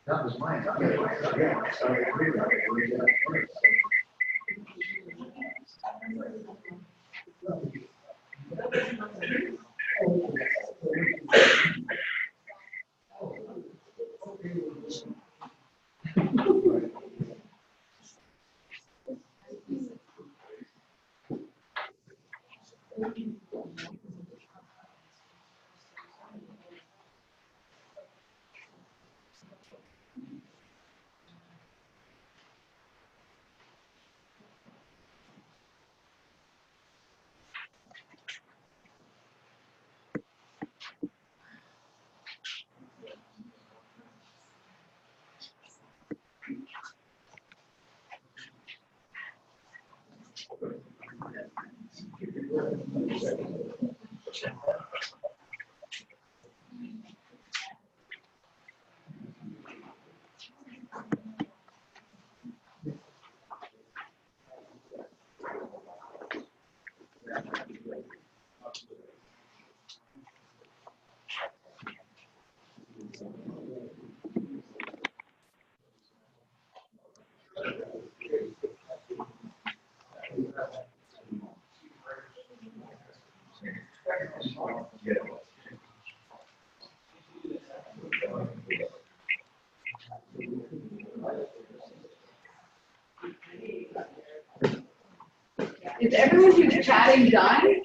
That was mine. Yeah, so I agree with that. Is everyone who's chatting done?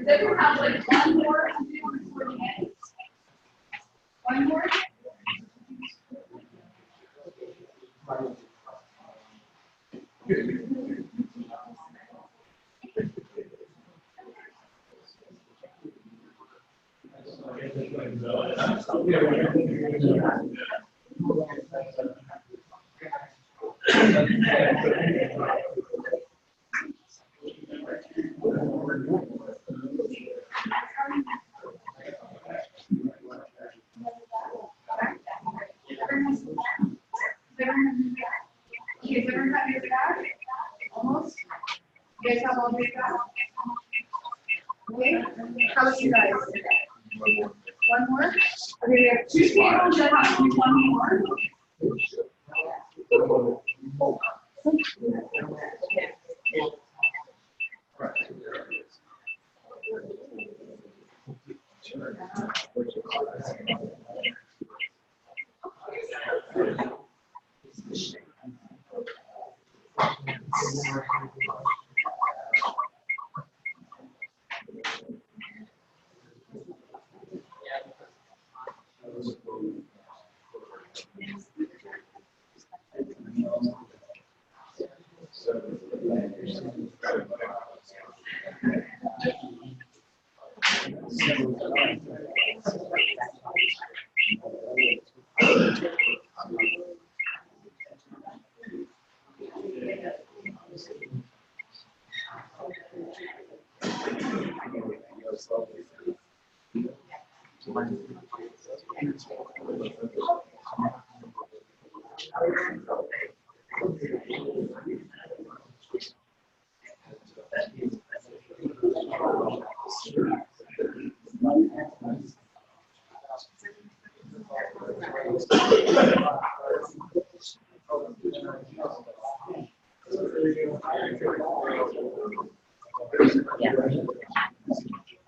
Does everyone have like one more to do before the end? One more? Is everyone have your back? Almost? You guys have all your back? Okay. How about you guys? One more? Okay, we have two tables that have to do one more.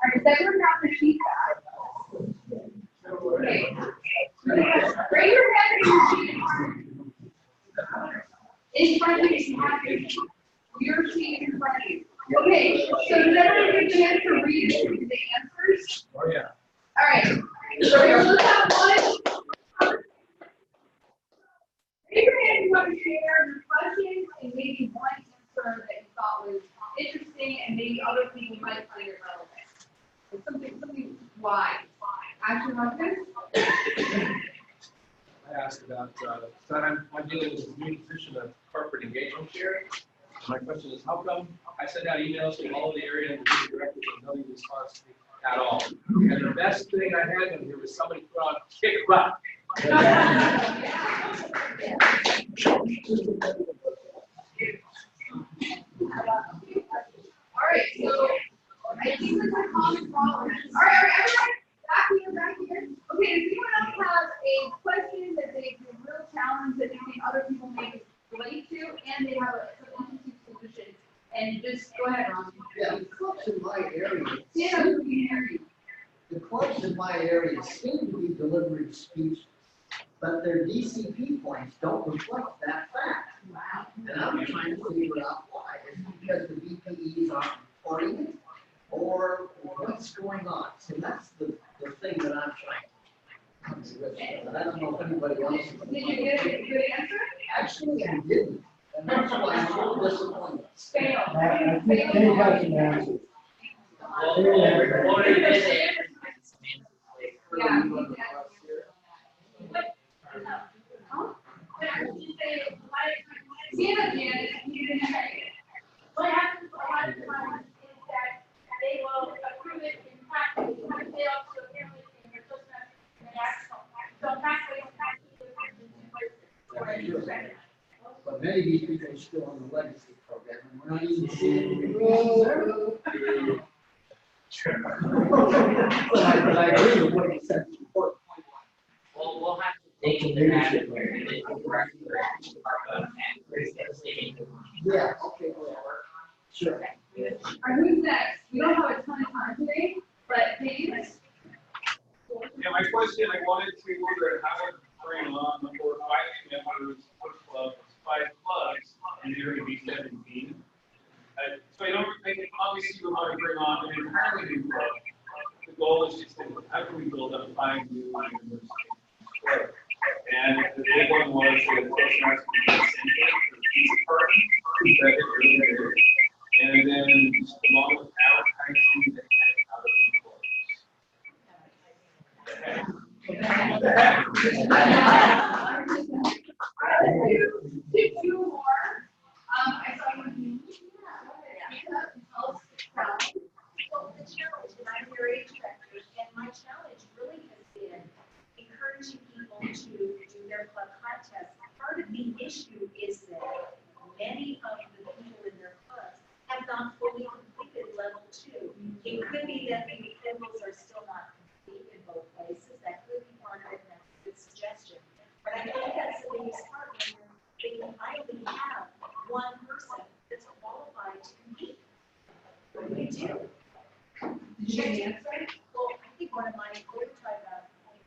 Alright, then we're not the feedback. Okay. Bring your head and your feet in front of you. You have your feet in front of you. Okay, so does everyone get a chance to read the answers? Oh, yeah. Alright, so we're gonna look at one. Raise your hand if you want to share your questions and maybe one answer that you thought was interesting and maybe other people might find it relevant. So I'm dealing with a new position of corporate engagement chair. My question is, how come I send out emails to all of the area and the directors and nobody responds to me at all? And the best thing I had in here was somebody put on kick butt. All right, so I think that's a common problem. All right, everyone, back here. Okay, does anyone else have a question that they have a real challenge that they think other people may relate to, and they have a interesting solution? And just go ahead, Ron. Yeah, the clubs in my area. Stand up so we can hear you. The clubs in my area seem to be delivering speeches, but their DCP points don't reflect that fact. Wow. And I'm trying to figure out why. Is it because the BPEs aren't reporting it? Or what's going on? So that's the thing that I'm trying to come to grips with. And I don't know if anybody else. Did you get a good answer? Actually, I didn't. And that's why I'm a little disappointed. Fail. I think Dave has an answer. Yeah. Stand up, Janet. You didn't say it. What happens a lot of times is that they will approve it in practice, when it fails to apparently they're just not an actual. So in practice, But many of these people are still on the legacy program, and we're not even seeing. But I agree with what you said before. Well, we'll have to take the action where it is. Yeah, okay, whatever. Sure. All right, who's next? We don't have a ton of time today, but James. Yeah, my question, I wanted to have it bring on the board 5 members per club, 5 clubs in area B17. So I can obviously we want to bring on an entirely new club. The goal is just to, how can we build up 5 new members? And the big one was the question has to be incentive for the each party, and then just along with advertising the head out of the Two more. I saw you. Well, the challenge, and I'm your age director, and my challenge really has been encouraging people to do their club contests. Part of the issue is that many of the people in their clubs have not fully completed level 2. It could be that the approvals are still not complete in both places. That could be part of it, and that's a good suggestion. But I think that's the biggest part when they can finally have one person that's qualified to compete. What do we do? Did you get an answer? Well, I think one of my goals tried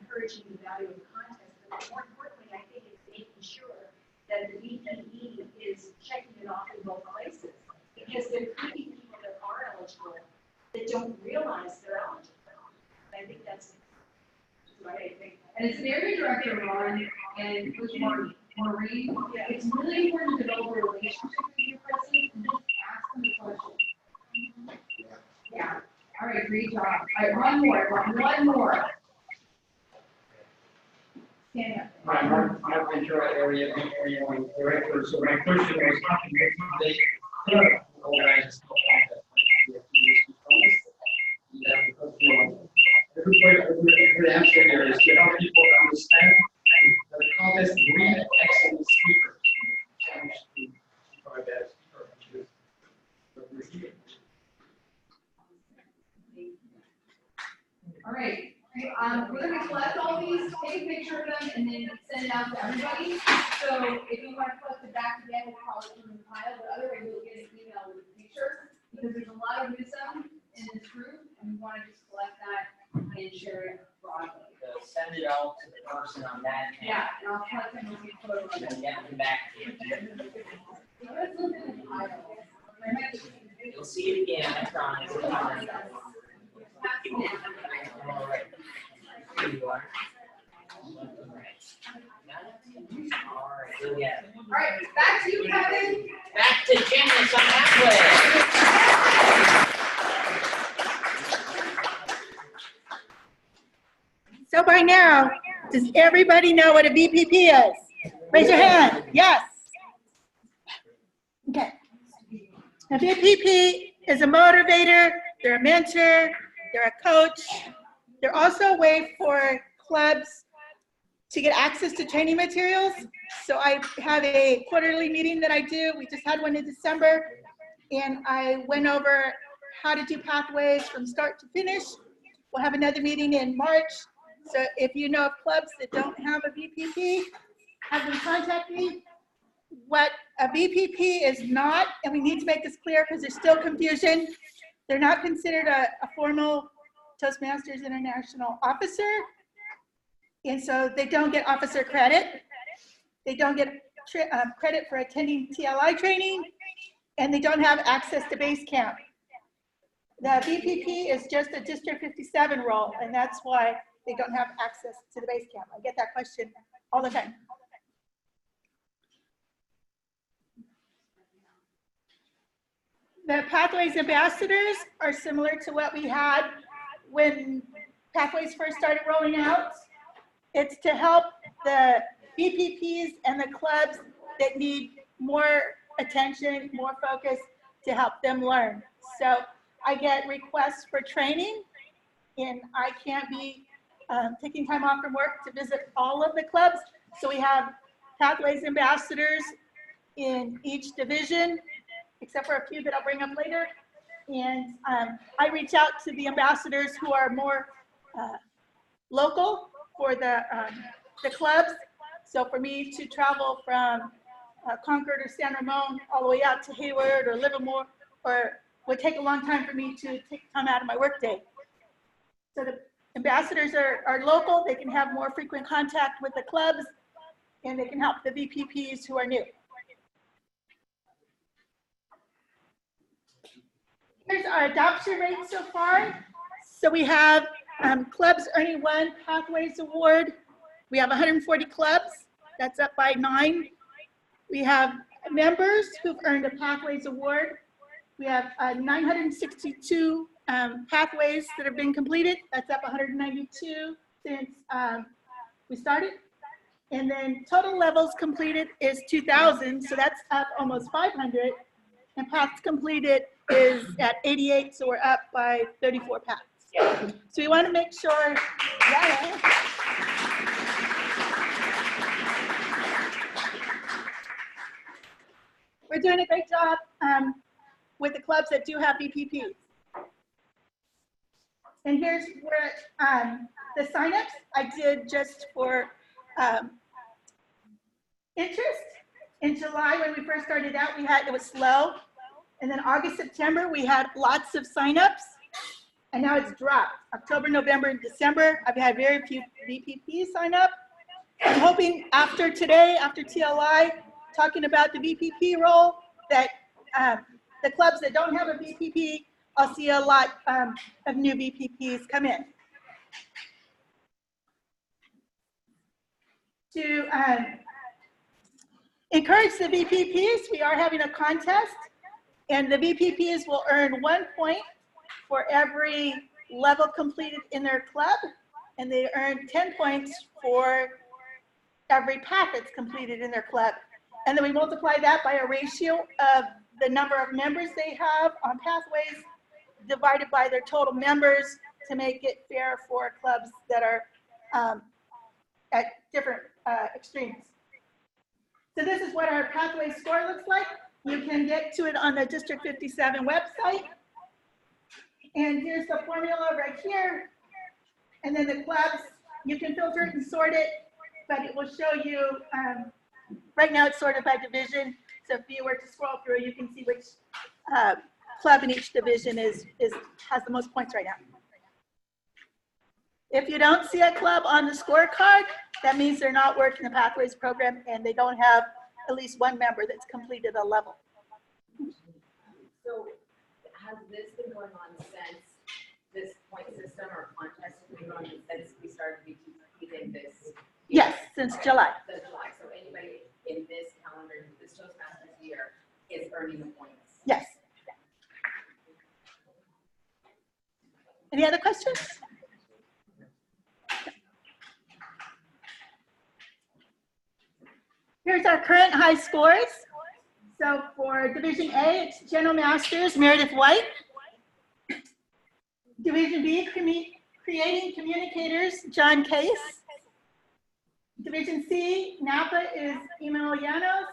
encouraging the value of the contest, but more importantly, I think it's making sure that the BPE is checking it off in both places. Because there could be people that are eligible that don't realize they're eligible. I think that's what I think. And it's an area director, Ron, and with Maureen. It's really important to develop a relationship with your president and just ask them a question. Yeah. All right, great job. All right, one more. Stand up. Hi, Mark Ventura, area director. So my question was, how can they organize a small every answer here is to help people understand that the contest breeds excellent speakers. Challenge to provide that speaker. All right. We're going to collect all these, take a picture of them, and then send it out to everybody. So if you want to collect it back again, we'll probably put them in the pile, but otherwise you'll get an email with a picture because there's a lot of wisdom in this group, and we want to just collect that and share it broadly. So send it out to the person on that. Yeah, and I'll collect them with your photo. And then get them back to you. Let's look in the pile. You'll see it again, I promise. All right. Here you are. All right, go get it. All right, back to you, Kevin. Back to Janice on that So by now, does everybody know what a BPP is? Raise your hand. Yes. Okay. A VPP is a motivator, they're a mentor, they're a coach. They're also a way for clubs to get access to training materials. So I have a quarterly meeting that I do. We just had one in December, and I went over how to do pathways from start to finish. We'll have another meeting in March. So if you know of clubs that don't have a VPP, have them contact me. What a VPP is not, and we need to make this clear because there's still confusion, they're not considered a formal Toastmasters International officer, and so they don't get officer credit. They don't get credit for attending TLI training, and they don't have access to base camp. The VPP is just a District 57 role, and that's why they don't have access to the base camp. I get that question all the time. The Pathways ambassadors are similar to what we had when Pathways first started rolling out. It's to help the VPPs and the clubs that need more attention, more focus to help them learn. So I get requests for training, and I can't be taking time off from work to visit all of the clubs. So we have Pathways ambassadors in each division, except for a few that I'll bring up later. And I reach out to the ambassadors who are more local for the clubs. So for me to travel from Concord or San Ramon all the way out to Hayward or Livermore, or would take a long time for me to take time out of my workday. So the ambassadors are local. They can have more frequent contact with the clubs, and they can help the VPPs who are new. Here's our adoption rate so far. So we have clubs earning one Pathways Award. We have 140 clubs. That's up by 9. We have members who've earned a Pathways Award. We have 962 pathways that have been completed. That's up 192 since we started. And then total levels completed is 2,000, so that's up almost 500. And paths completed is at 88, so we're up by 34 paths. So we want to make sure, we're doing a great job with the clubs that do have VPPs. And here's where the signups I did just for interest. In July, when we first started out, it was slow. And then August, September, we had lots of signups. And now it's dropped. October, November, and December, I've had very few VPPs sign up. I'm hoping after today, after TLI, talking about the VPP role, that the clubs that don't have a VPP, I'll see a lot of new VPPs come in. To encourage the VPPs, we are having a contest, and the VPPs will earn 1 point for every level completed in their club, and they earn 10 points for every path that's completed in their club. And then we multiply that by a ratio of the number of members they have on Pathways divided by their total members to make it fair for clubs that are at different extremes. So this is what our Pathways score looks like. You can get to it on the District 57 website. And here's the formula right here. And then the clubs, you can filter it and sort it, but it will show you, right now it's sorted by division. So if you were to scroll through, you can see which club in each division has the most points right now. If you don't see a club on the scorecard, that means they're not working the Pathways program and they don't have at least one member that's completed a level. So has this been going on since this point system or contest has been going on since we started VPPing this? Yes, since July. Since July. So anybody in this calendar, this Toastmasters year, is earning the points? Yes. Any other questions? Here's our current high scores. So for Division A, it's General Masters, Meredith White. Division B, Creating Communicators, John Case. Division C, Napa is Emil Llanos.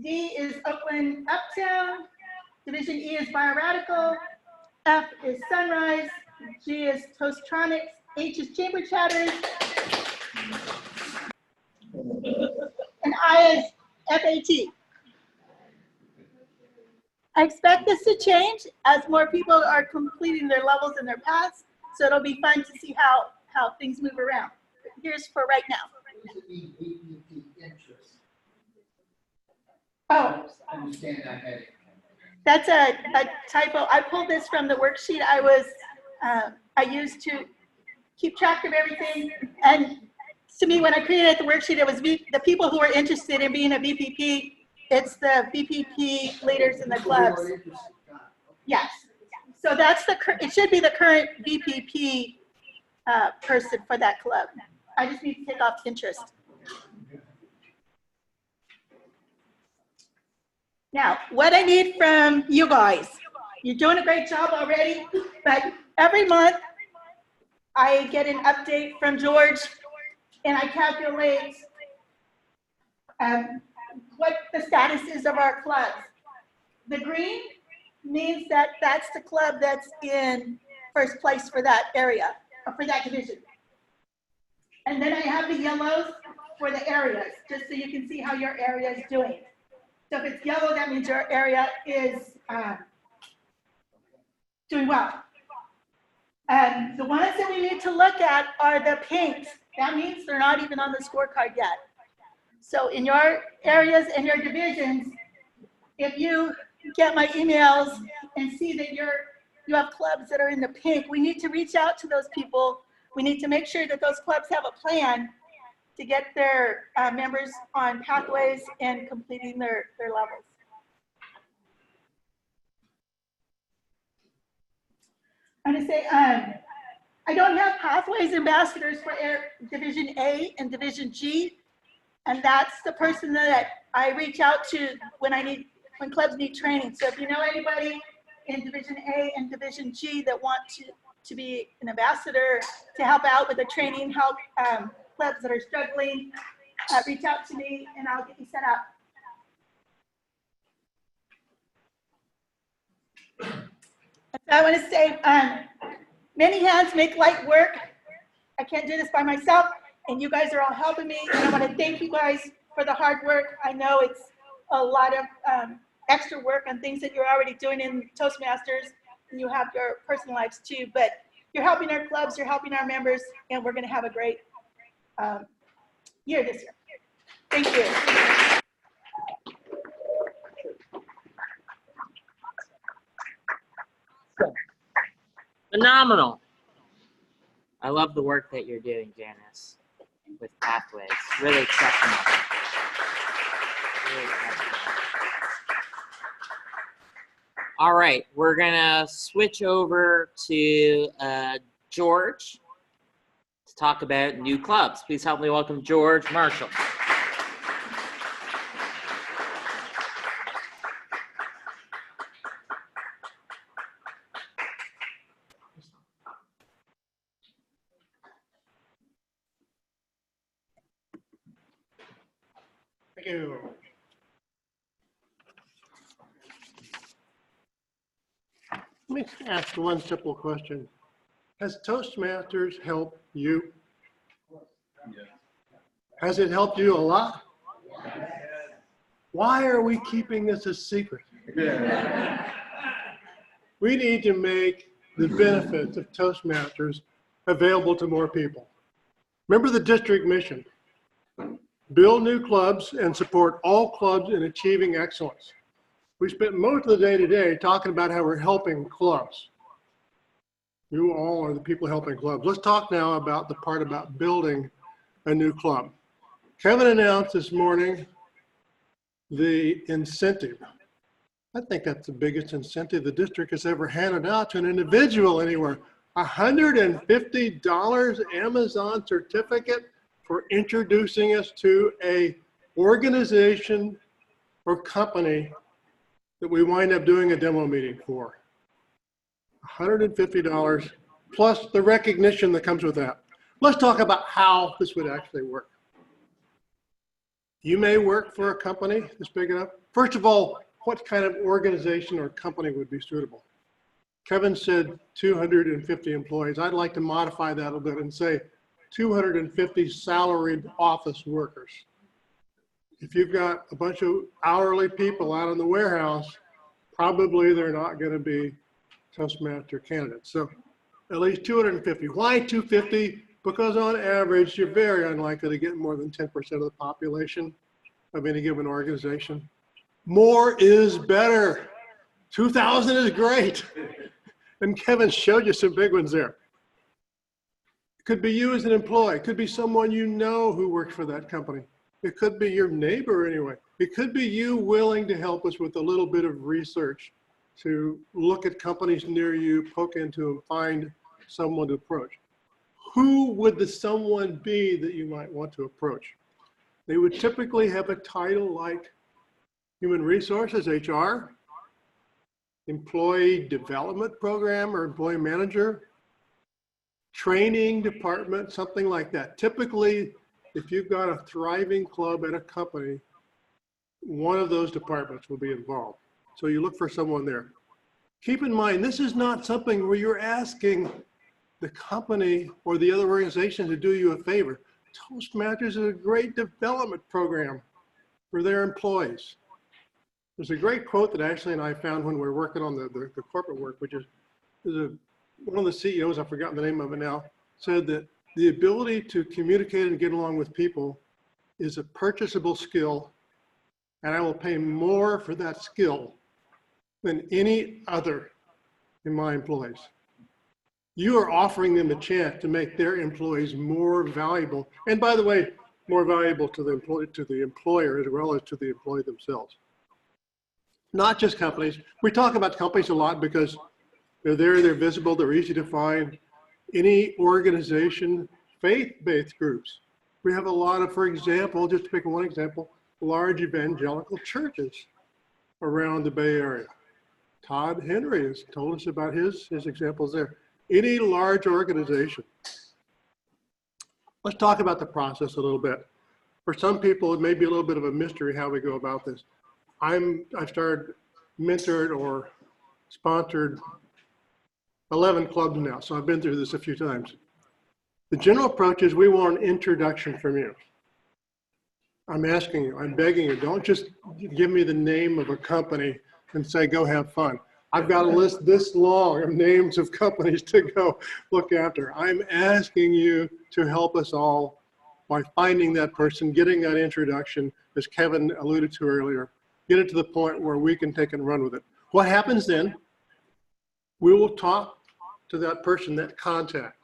D is Oakland Uptown. Division E is Bioradical. F is Sunrise. G is Toastronics. H is Chamber Chatters. And I is FAT. I expect this to change as more people are completing their levels in their paths, so it'll be fun to see how things move around. But here's for right now. Oh, Understand that heading. that's a typo. I pulled this from the worksheet I used to keep track of everything. And to me, when I created the worksheet, it was the people who are interested in being a VPP. It's the VPP leaders in the clubs. Yes. So that's it should be the current VPP person for that club. I just need to take off interest. Now, what I need from you guys, you're doing a great job already, but every month I get an update from George and I calculate what the status is of our clubs. The green means that that's the club that's in first place for that area, or for that division. And then I have the yellows for the areas, just so you can see how your area is doing. So if it's yellow, that means your area is doing well. The ones that we need to look at are the pinks. That means they're not even on the scorecard yet. So in your areas and your divisions, if you get my emails and see that you have clubs that are in the pink, we need to reach out to those people. We need to make sure that those clubs have a plan to get their members on pathways and completing their levels. I'm going to say, I don't have pathways ambassadors for Division A and Division G. And that's the person that I reach out to when clubs need training. So if you know anybody in Division A and Division G that want to be an ambassador to help out with the training, help clubs that are struggling, reach out to me and I'll get you set up. I want to say, many hands make light work. I can't do this by myself. And you guys are all helping me, and I want to thank you guys for the hard work. I know it's a lot of extra work on things that you're already doing in Toastmasters, and you have your personal lives too, but you're helping our clubs, you're helping our members, and we're going to have a great year this year. Thank you. Phenomenal. I love the work that you're doing, Janice, with pathways. Really exceptional. Really exceptional. All right, we're gonna switch over to George to talk about new clubs. Please help me welcome George Marshall. Thank you. Let me ask one simple question. Has Toastmasters helped you? Yeah. Has it helped you a lot? Why are we keeping this a secret? We need to make the benefits of Toastmasters available to more people. Remember the district mission. Build new clubs and support all clubs in achieving excellence. We spent most of the day today talking about how we're helping clubs. You all are the people helping clubs. Let's talk now about the part about building a new club. Kevin announced this morning the incentive. I think that's the biggest incentive the district has ever handed out to an individual anywhere. $150 Amazon certificate for introducing us to a organization or company that we wind up doing a demo meeting for. $150 plus the recognition that comes with that. Let's talk about how this would actually work. You may work for a company that's big enough. First of all, what kind of organization or company would be suitable? Kevin said 250 employees. I'd like to modify that a little bit and say 250 salaried office workers. If you've got a bunch of hourly people out in the warehouse, probably they're not going to be Toastmaster candidates. So at least 250. Why 250? Because on average, you're very unlikely to get more than 10% of the population of any given organization. More is better. 2,000 is great. And Kevin showed you some big ones there. It could be you as an employee. It could be someone you know who works for that company. It could be your neighbor anyway. It could be you willing to help us with a little bit of research to look at companies near you, poke into them, find someone to approach. Who would the someone be that you might want to approach? They would typically have a title like Human Resources, HR, Employee Development Program or Employee Manager, Training Department, something like that. Typically, if you've got a thriving club at a company, one of those departments will be involved. So you look for someone there. Keep in mind, this is not something where you're asking the company or the other organization to do you a favor. Toastmasters is a great development program for their employees. There's a great quote that Ashley and I found when we were working on the corporate work, which is one of the CEOs, I've forgotten the name of it now, said that the ability to communicate and get along with people is a purchasable skill, and I will pay more for that skill than any other in my employees. You are offering them a chance to make their employees more valuable, and by the way, more valuable to the employer as well as to the employee themselves. Not just companies. We talk about companies a lot because they're there, they're visible, they're easy to find. Any organization, faith-based groups. We have a lot of, for example, just to pick one example, large evangelical churches around the Bay Area. Todd Henry has told us about his examples there. Any large organization. Let's talk about the process a little bit. For some people, it may be a little bit of a mystery how we go about this. I've started, mentored or sponsored 11 clubs now, so I've been through this a few times. The general approach is we want an introduction from you. I'm asking you, I'm begging you, don't just give me the name of a company and say, go have fun. I've got a list this long of names of companies to go look after. I'm asking you to help us all by finding that person, getting that introduction, as Kevin alluded to earlier, get it to the point where we can take and run with it. What happens then? We will talk to that person, that contact.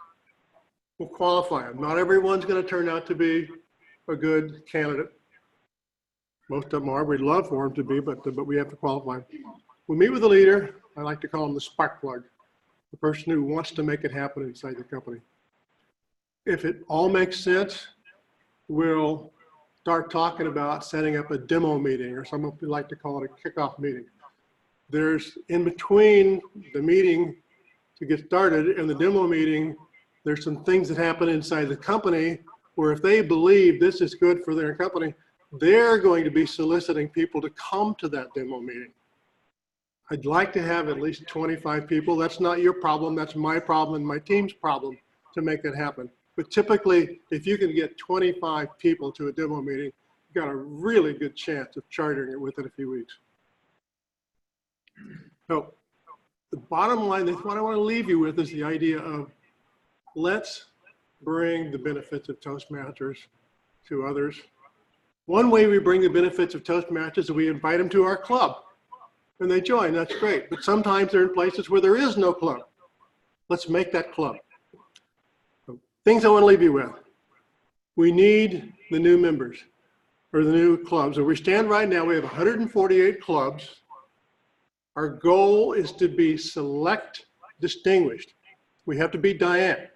We'll qualify them. Not everyone's going to turn out to be a good candidate. Most of them are. We'd love for them to be, but we have to qualify them. We'll meet with the leader. I like to call him the spark plug, the person who wants to make it happen inside the company. If it all makes sense, we'll start talking about setting up a demo meeting, or some people like to call it a kickoff meeting. There's in between the meeting to get started and the demo meeting, there's some things that happen inside the company where if they believe this is good for their company, they're going to be soliciting people to come to that demo meeting. I'd like to have at least 25 people. That's not your problem. That's my problem and my team's problem to make that happen. But typically, if you can get 25 people to a demo meeting, you've got a really good chance of chartering it within a few weeks. So the bottom line, that's what I want to leave you with, is the idea of let's bring the benefits of Toastmasters to others. One way we bring the benefits of Toastmasters is we invite them to our club. And they join, that's great. But sometimes they're in places where there is no club. Let's make that club. So, things I want to leave you with. We need the new members, or the new clubs. Where we stand right now, we have 148 clubs. Our goal is to be select distinguished. We have to be Diane.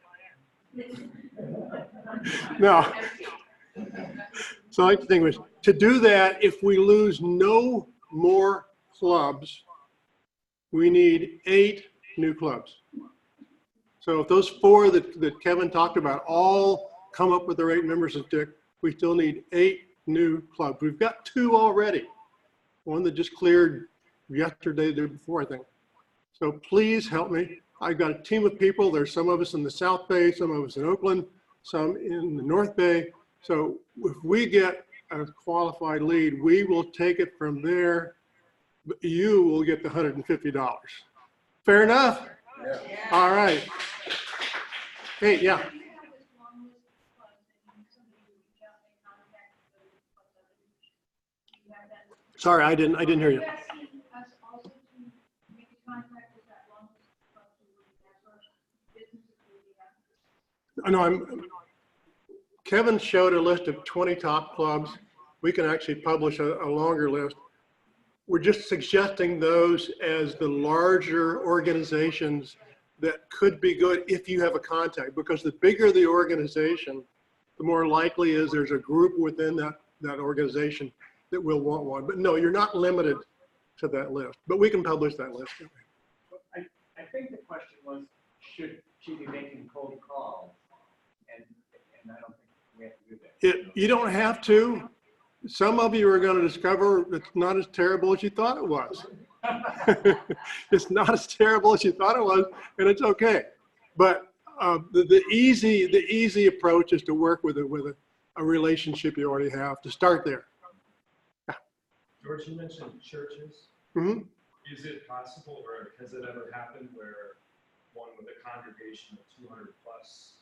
No. Select distinguished. to do that, if we lose no more clubs, we need 8 new clubs. So if those 4 that Kevin talked about all come up with their 8 members and stick, we still need 8 new clubs. We've got 2 already. One that just cleared yesterday, the day before, I think. So please help me. I've got a team of people. There's some of us in the South Bay, some of us in Oakland, some in the North Bay. So if we get a qualified lead, we will take it from there. But you will get the $150. Fair enough? Yeah. All right. Hey, yeah. Sorry, I didn't hear you. No, Kevin showed a list of 20 top clubs. We can actually publish a longer list. We're just suggesting those as the larger organizations that could be good if you have a contact, because the bigger the organization, the more likely is there's a group within that organization that will want one. But no, you're not limited to that list, but we can publish that list. I think the question was, should she be making cold calls? And I don't think we have to do that. You don't have to. Some of you are going to discover it's not as terrible as you thought it was. It's not as terrible as you thought it was, and it's okay. But the easy approach is to work with a relationship you already have to start there. Yeah. George, you mentioned churches. Mm-hmm. Is it possible, or has it ever happened where one with a congregation of 200 plus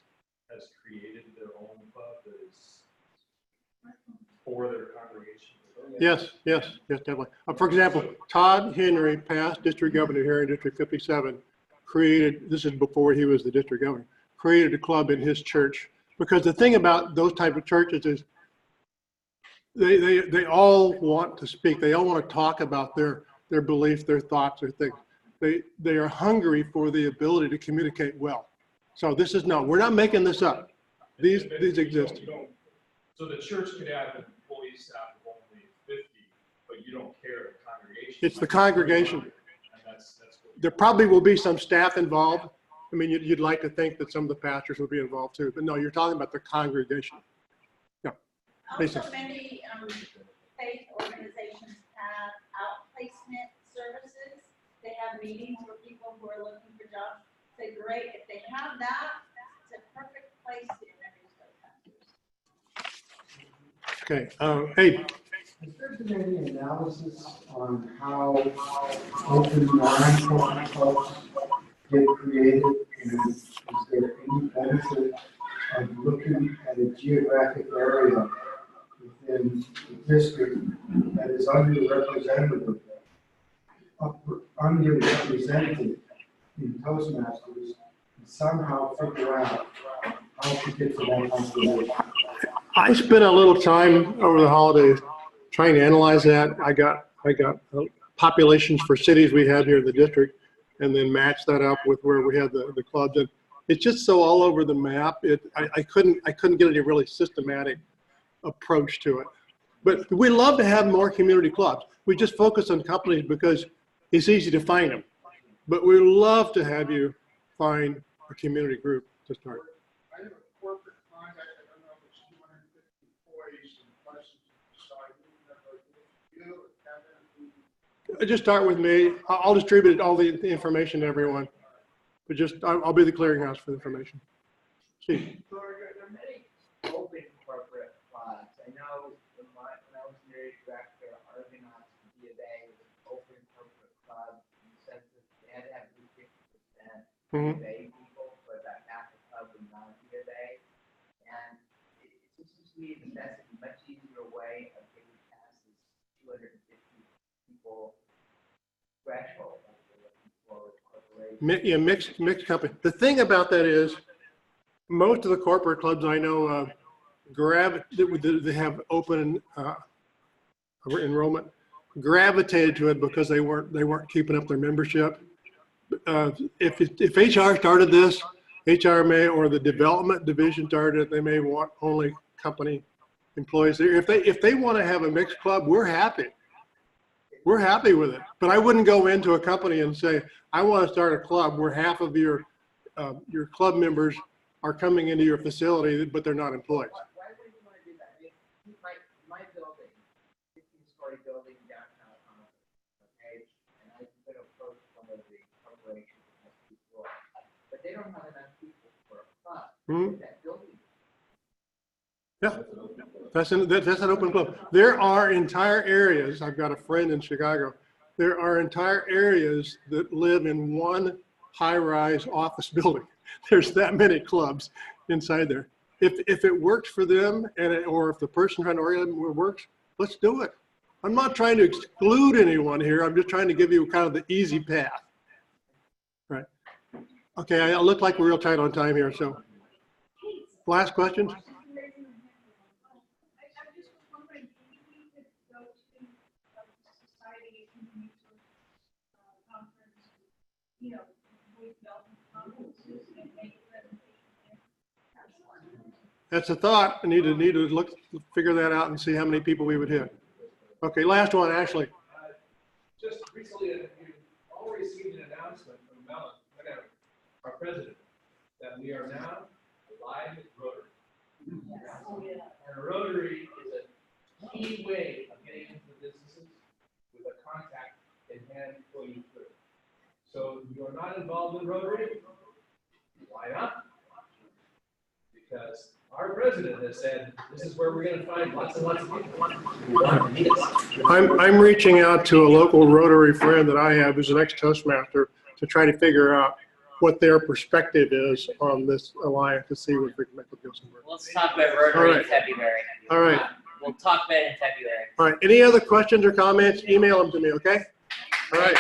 has created their own club that is for their congregation? Yes, definitely. For example, Todd Henry, past district governor here in District 57, created, this is before he was the district governor, created a club in his church. Because the thing about those type of churches is they all want to speak. They all want to talk about their beliefs, their thoughts, their things. They are hungry for the ability to communicate well. So this is we're not making this up. These exist. So the church could have an employee staff of only 50, but you don't care the congregation. It's the congregation. And that's there probably will be some staff involved. I mean, you'd like to think that some of the pastors will be involved too, but no, you're talking about the congregation. Yeah. Also, many faith organizations have outplacement services. They have meetings for people who are looking for jobs. Say, great, if they have that, it's a perfect place to introduce those pastors. Okay. Hey. Has there been any analysis on how open non-profit clubs get created, and is there any benefit of looking at a geographic area within the district that is underrepresented in Toastmasters, and somehow figure out how to get to that population? I spent a little time over the holidays trying to analyze that. I got populations for cities we had here in the district, and then match that up with where we had the clubs. And it's just so all over the map. I couldn't get any really systematic approach to it. But we love to have more community clubs. We just focus on companies because it's easy to find them. But we love to have you find a community group to start. I have a corporate contact. I don't know if it's 250 employees and questions to decide who you or Kevin. Just start with me. I'll distribute all the information to everyone. But just, I'll be the clearinghouse for the information. Steve. So there are many open corporate clubs. I know when I was married director, Argonauts in B of A was an open corporate club in the sense that they had to have 50% B of A people, but that half the club was non-B of A. And it just seems to me that that's a much easier way of getting past this 250 people threshold. Yeah, mixed company. The thing about that is, most of the corporate clubs I know they have open enrollment, gravitated to it because they weren't keeping up their membership. If HR started this, HR may, or the development division started it, they may want only company employees there. If they want to have a mixed club, we're happy. We're happy with it. But I wouldn't go into a company and say, I want to start a club where half of your club members are coming into your facility, but they're not employees. Why would you want to do that? My building, 15-story building downtown, okay, and I've been approached one of the corporations that has 2 floors, but they don't have enough people for a club. That building. Yeah, that's an open club. There are entire areas, I've got a friend in Chicago, there are entire areas that live in one high-rise office building. There's that many clubs inside there. If it works for them, or if the person trying to organize it works, let's do it. I'm not trying to exclude anyone here. I'm just trying to give you kind of the easy path. Right. Okay, I look like we're real tight on time here, so last questions? That's a thought. I need to figure that out and see how many people we would hit. Okay, last one, Ashley. Just recently, you've all received an announcement from Mellon, our president, that we are now live with Rotary. And Rotary is a key way of getting into the businesses with a contact and hand employee through. So if you're not involved in Rotary, why not? Because our president has said, this is where we're going to find lots and lots of people who want to meet us. I'm reaching out to a local Rotary friend that I have who's an ex-Toastmaster to try to figure out what their perspective is on this alliance to see what we can make it go somewhere. Let's talk about Rotary in February. All right. We'll talk about it in February. All right. Any other questions or comments? Email them to me, okay? All right.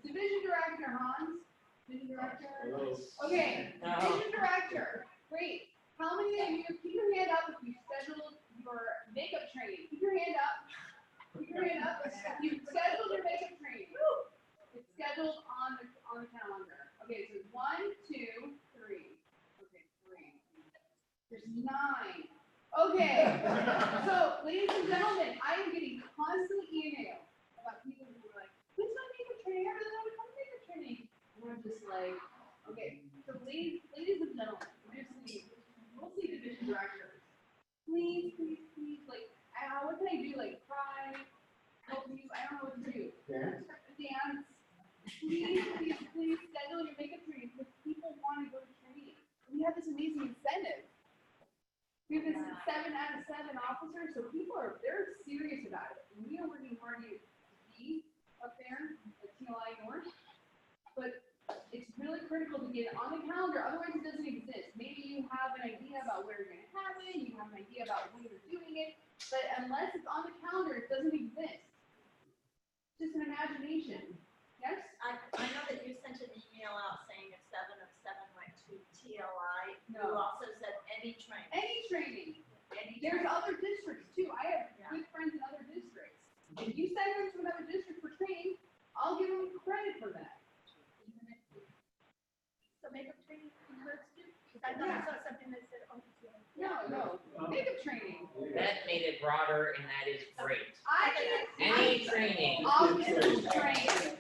Division Director Hans? Division Director? Okay, Division Director. Great. How many of you, keep your hand up if you scheduled your makeup training. Keep your hand up. Keep your hand up. You scheduled your makeup training. It's scheduled on the calendar. Okay, so 1, 2, 3. Okay, 3. There's 9. Okay. So, ladies and gentlemen, I am getting constant email about people who are like, when's my makeup training? I really want to come to makeup training. And I'm just like, okay. So ladies and gentlemen, mostly division directors, please, like, what can I do? Like, cry, help you? I don't know what to do. Dance. Please schedule your makeup training because people want to go to training. We have this amazing incentive. We have this 7 out of 7 officers, so they're serious about it. And we are working hard to be up there at TLI North, but it's really critical to get it on the calendar, otherwise it doesn't exist. Maybe you have an idea about where you're going to have it, you have an idea about when you're doing it, but unless it's on the calendar, it doesn't exist. Just an imagination. Yes? I know that you sent an email out saying if 7 of 7 went to TLI. No. You also said any training. Any training. There's other districts too. I have good friends in other districts. If you send them to another district for training, I'll give them credit for that. So makeup training includes too? I thought I saw something that said, oh, No. Makeup training. That made it broader, and that is great. Any training. Officer training.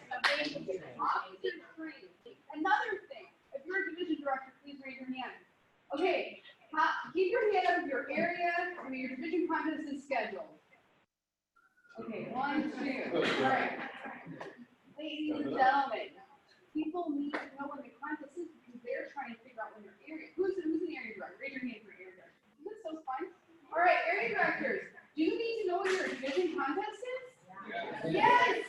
Officer training. Another thing, if you're a division director, please raise your hand. Okay, keep your hand up if your area or your division contest is scheduled. Okay, 1, 2. All right. Ladies and gentlemen, people need to know when the contest is because they're trying to figure out when your area. Who's an area director? Raise your hand for area director. This is so fun. All right, area directors. Do you need to know when your division contest is? Yes.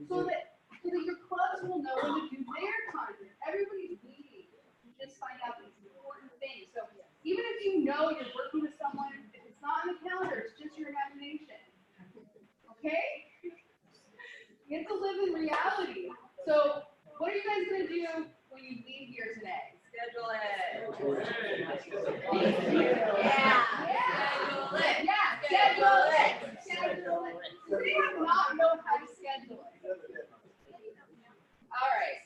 So that your clubs will know when to do their contest. Everybody's waiting to just find out these important things. So even if you know you're working with someone, if it's not on the calendar, it's just your imagination. Okay? You have to live in reality. So what are you guys going to do when you leave here today? Schedule it. Schedule it. Does anyone not know how to schedule it? All right.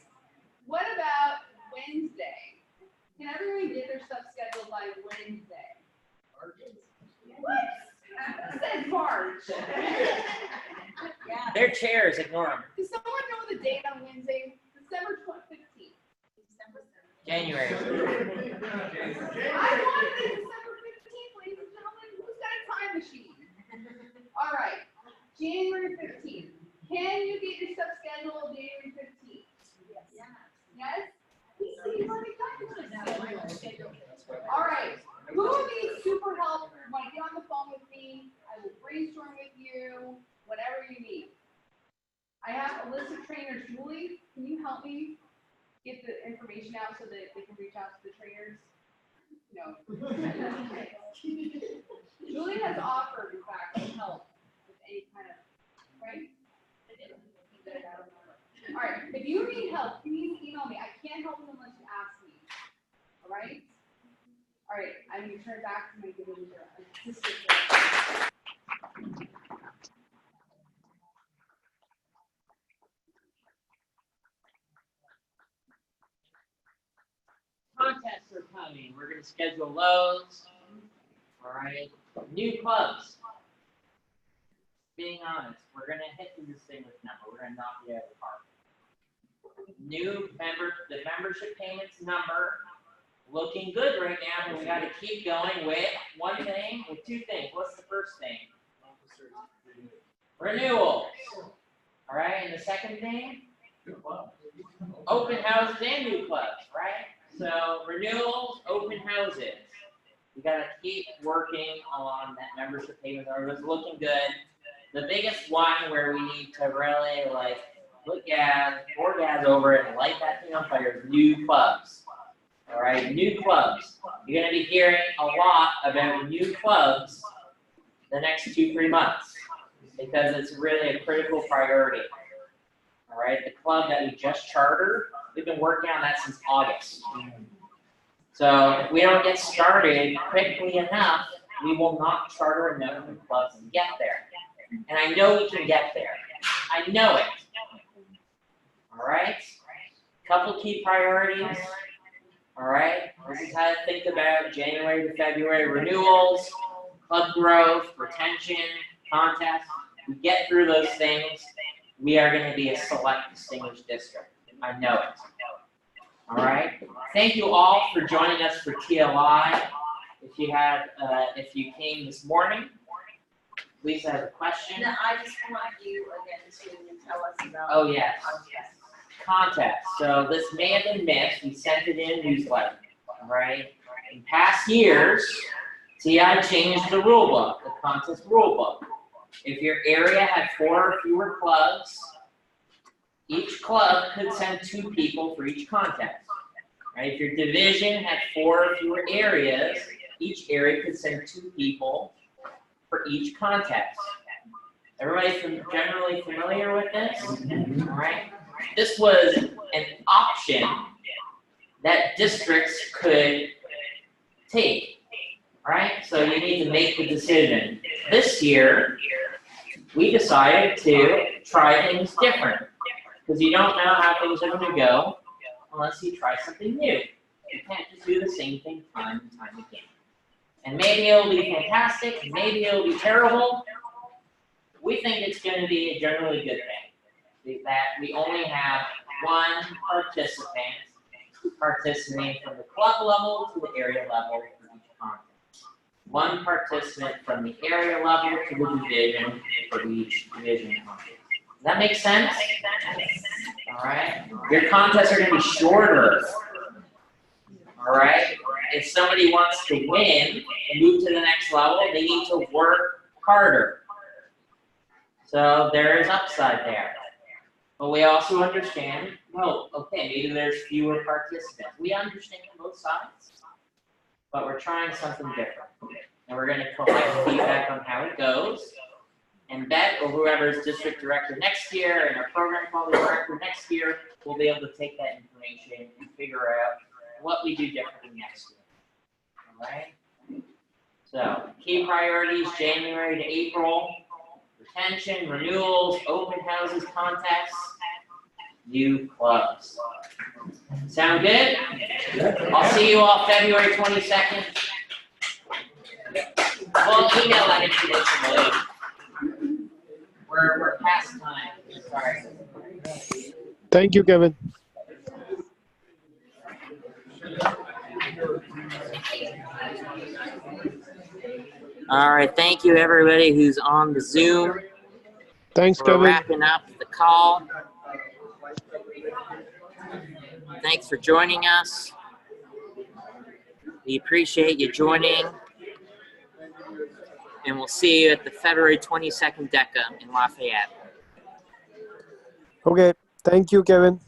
What about Wednesday? Can everyone get their stuff scheduled by Wednesday? What? It said March. Their chairs, ignore them. Does someone know the date on Wednesday? December 15th. January. I want it December 15th, ladies and gentlemen. Who's got a time machine? All right. January 15th. Can you get your stuff scheduled January 15th? Yes? Yes? We see you've already got your stuff scheduled. All right. Who needs super help? Want to get on the phone with me? I will brainstorm with you. Whatever you need. I have a list of trainers. Julie, can you help me get the information out so that they can reach out to the trainers? No. Julie has offered, in fact, to help with any kind of, right? All right. If you need help, please email me. I can't help you unless you ask me. All right? All right. I'm going to turn it back to my division assistant. Contests are coming. We're going to schedule those. All right. New clubs. Being honest, we're going to hit the distinguished number. We're going to knock it out of the park. The membership payments number, looking good right now, but we got to keep going with two things. What's the first thing? Renewals. All right. And the second thing? Open houses and new clubs, right? So renewals, open houses. We got to keep working on that membership payment number. It's looking good. The biggest one where we need to really pour gas over it and light that thing on fire is new clubs. All right, new clubs. You're going to be hearing a lot about new clubs the next 2-3 months because it's really a critical priority. All right, the club that we just chartered, we've been working on that since August. So if we don't get started quickly enough, we will not charter enough new clubs to get there. And I know we can get there. I know it. All right? Couple key priorities. All right? This is how to think about January to February renewals, club growth, retention, contests. We get through those things, we are going to be a select distinguished district. I know it. All right? Thank you all for joining us for TLI. If you came this morning, Lisa has a question. No, I just want you again to tell us about. Oh, yes. Contest. So this may have been missed. We sent it in a newsletter. All right? In past years, TI changed the rule book, the contest rule book. If your area had 4 or fewer clubs, each club could send 2 people for each contest. Right? If your division had 4 or fewer areas, each area could send 2 people for each contest. Everybody generally familiar with this? All right. This was an option that districts could take. All right. So you need to make the decision. This year, we decided to try things different because you don't know how things are going to go unless you try something new. You can't just do the same thing time and time again. And maybe it'll be fantastic, maybe it'll be terrible. We think it's going to be a generally good thing. That we only have 1 participant participating from the club level to the area level for each contest. 1 participant from the area level to the division for each division contest. Does that make sense? All right. Your contests are going to be shorter. All right. If somebody wants to win and move to the next level, they need to work harder. So there is upside there. But we also understand, well, okay, maybe there's fewer participants. We understand both sides, but we're trying something different. And we're going to collect feedback on how it goes. And Bet, or whoever's district director next year, and our program quality director next year, will be able to take that information and figure out what we do differently next year. All right? So, key priorities, January to April, retention, renewals, open houses, contests, new clubs. Sound good? I'll see you all February 22nd. Well, email that information. We're past time. Sorry. Thank you, Kevin. All right, thank you everybody who's on the Zoom. Thanks, We're Kevin. wrapping up the call. Thanks for joining us. We appreciate you joining. And we'll see you at the February 22nd DECA in Lafayette. Okay, thank you, Kevin.